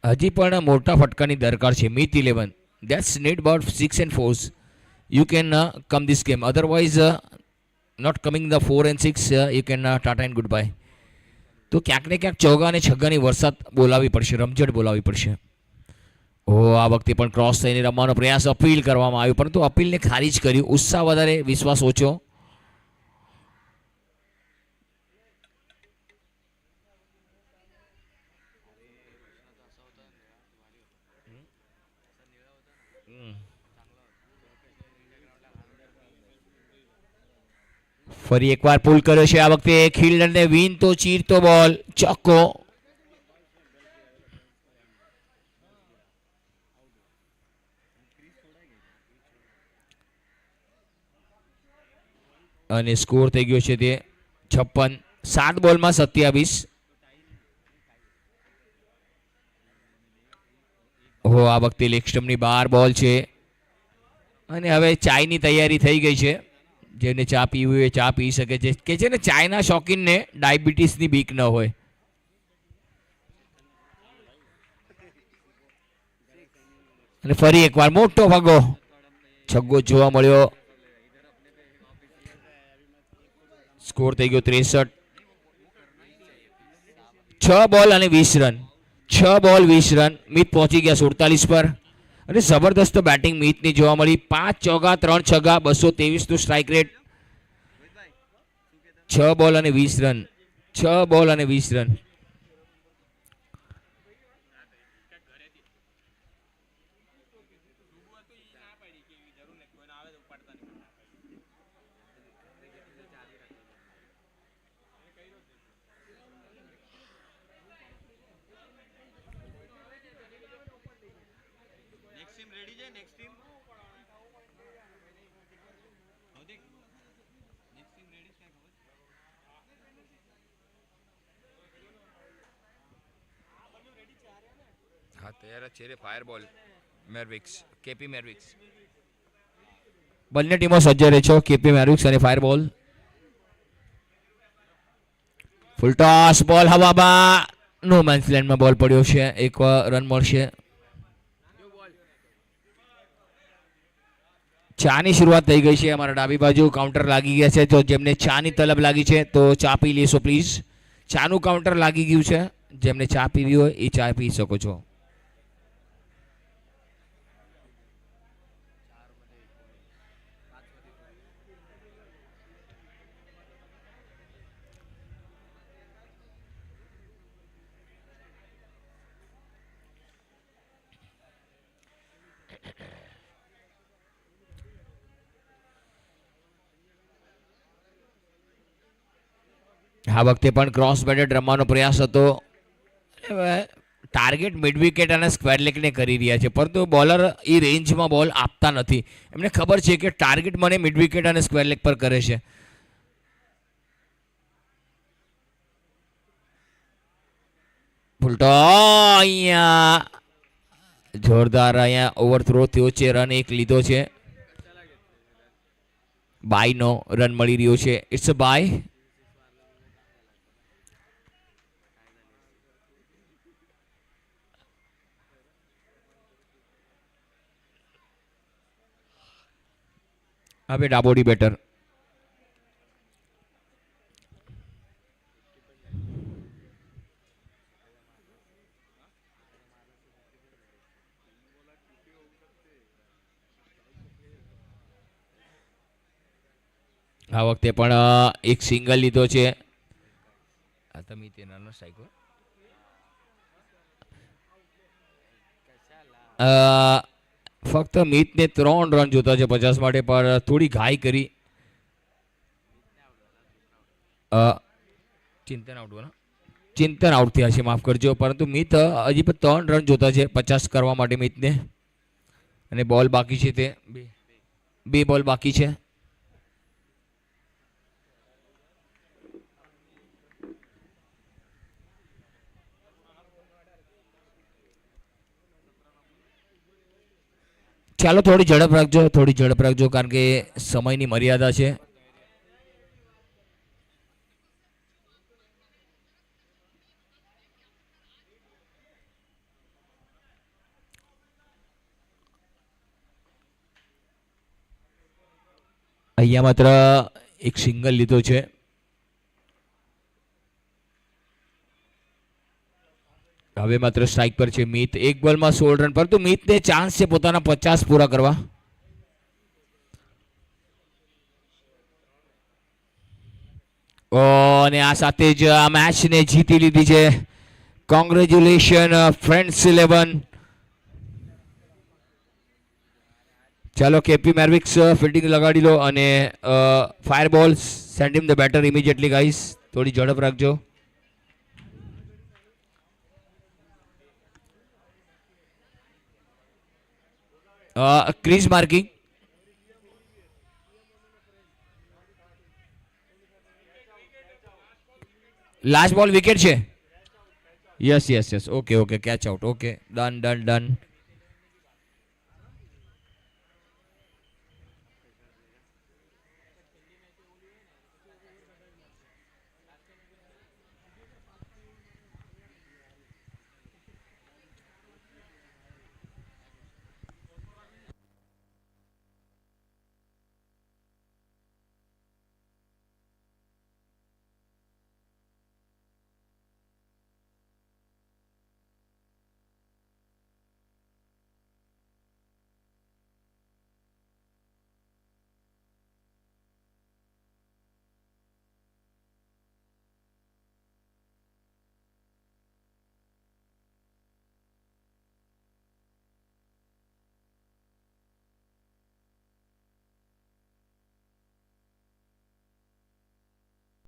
હજી પણ મોટા ફટકાની દરકાર છે મીત 11 that's need about 6 and 4s you can come this game otherwise not coming the 4 and 6 you can tata and goodbye તો ક્યાંક ને ક્યાંક ચોગા અને છગ્ગાની વરસાદ બોલાવી પડશે રમઝટ બોલાવી પડશે ઓ આ વખતે પણ ક્રોસ થઈને રમવાનો પ્રયાસ અપીલ કરવામાં આવ્યો પરંતુ અપીલને ખારીજ કર્યું ઉત્સાહ વધારે વિશ્વાસ ઓછો ફરી એકવાર પુલ કર્યો છે આ વખતે ખિલ્ડરને વિન તો ચીરતો બોલ ચોક્કો અને સ્કોર થઈ ગયો છે તે 56 7 બોલમાં 27 ઓ આ વખતે લેગ સ્ટમ્પની બહાર બોલ છે અને હવે ચાયની તૈયારી થઈ ગઈ છે જેને ચા પીવી હોય ચા પી શકે છે કે છે ને ચાયના શોખીનને ડાયાબિટીસની બીક ન હોય અને ફરી એકવાર મોટો ભાગો છગ્ગો જોવા મળ્યો સ્કોર થઈ ગયો 63 6 બોલ અને 20 રન 6 બોલ 20 રન મિત પહોંચી ગયા 47 પર અને જબરદસ્ત બેટિંગ મીતની જોવા મળી 5 ચોગ્ગા 3 છગ્ગા 223 નું સ્ટ્રાઇક રેટ 6 બોલ અને 20 રન 6 બોલ અને 20 રન તૈયાર જ છે રે ફાયર બોલ મેરવિક્સ કેપી મેરવિક્સ બંને ટીમો સજ્જ રહે છે કેપી મેરવિક્સ અને ફાયર બોલ ફૂલ ટોસ બોલ હવામાં નો મેન્સ લેન્ડમાં બોલ પડ્યો છે એક રન મળશે ચાની શરૂઆત થઈ ગઈ છે અમારા ડાબી બાજુ કાઉન્ટર લાગી ગયા છે તો જેમને ચાની તલબ લાગી છે તો ચા પી લેશો પ્લીઝ ચાનું કાઉન્ટર લાગી ગયું છે જેમને ચા પીવી હોય એ ચા પી શકો છો આ વખતે પણ ક્રોસ બેટેડ રમવાનો પ્રયાસ હતો ટાર્ગેટ મિડ વિકેટ અને સ્ક્વેર લેગને કરી રહ્યા છે પરંતુ બોલર એ રેન્જમાં બોલ આપતા નથી એમને ખબર છે કે ટાર્ગેટ મને મિડ વિકેટ અને સ્ક્વેર લેગ પર કરે છે ફૂલટો અહીંયા જોરદાર અહીંયા ઓવરથ્રો થયો છે રન એક લીધો છે બાયનો રન મળી રહ્યો છે ઇટ્સ અ બાય હવે ડાબોડી બેટર આ વખતે પણ એક સિંગલ લીધો છે આ તમે તેના સ્ટ્રાઈકો ફક્ત મિતને 3 રન જોતા છે 50 માટે પર થોડી ઘાઈ કરી ચિંતન આઉટ થયા છે માફ કરજો પરંતુ મિત હજી પણ 3 રન જોતા છે 50 કરવા માટે મિતને અને બોલ બાકી છે તે બે બોલ બાકી છે ચાલો થોડી ઝડપ રાખજો કારણ કે સમયની મર્યાદા છે અહીંયા માત્ર એક સિંગલ લીધો છે હવે માત્ર સ્ટ્રાઇક પર છે મિત એક બોલમાં 16 રન પરંતુ મિતને ચાન્સ છે પોતાના 50 પૂરા કરવા અને આ સાથે જ આ મેચને જીતી લીધી છે કોંગ્રેચ્યુલેશન ફ્રેન્ડ્સ 11 ચાલો કેપી મેરવિક્સ ફિલ્ડિંગ લગાડી લો અને fire ball send him the batter immediately guys થોડી ઝડપ રાખજો crease marking last ball wicket છે yes okay catch out okay done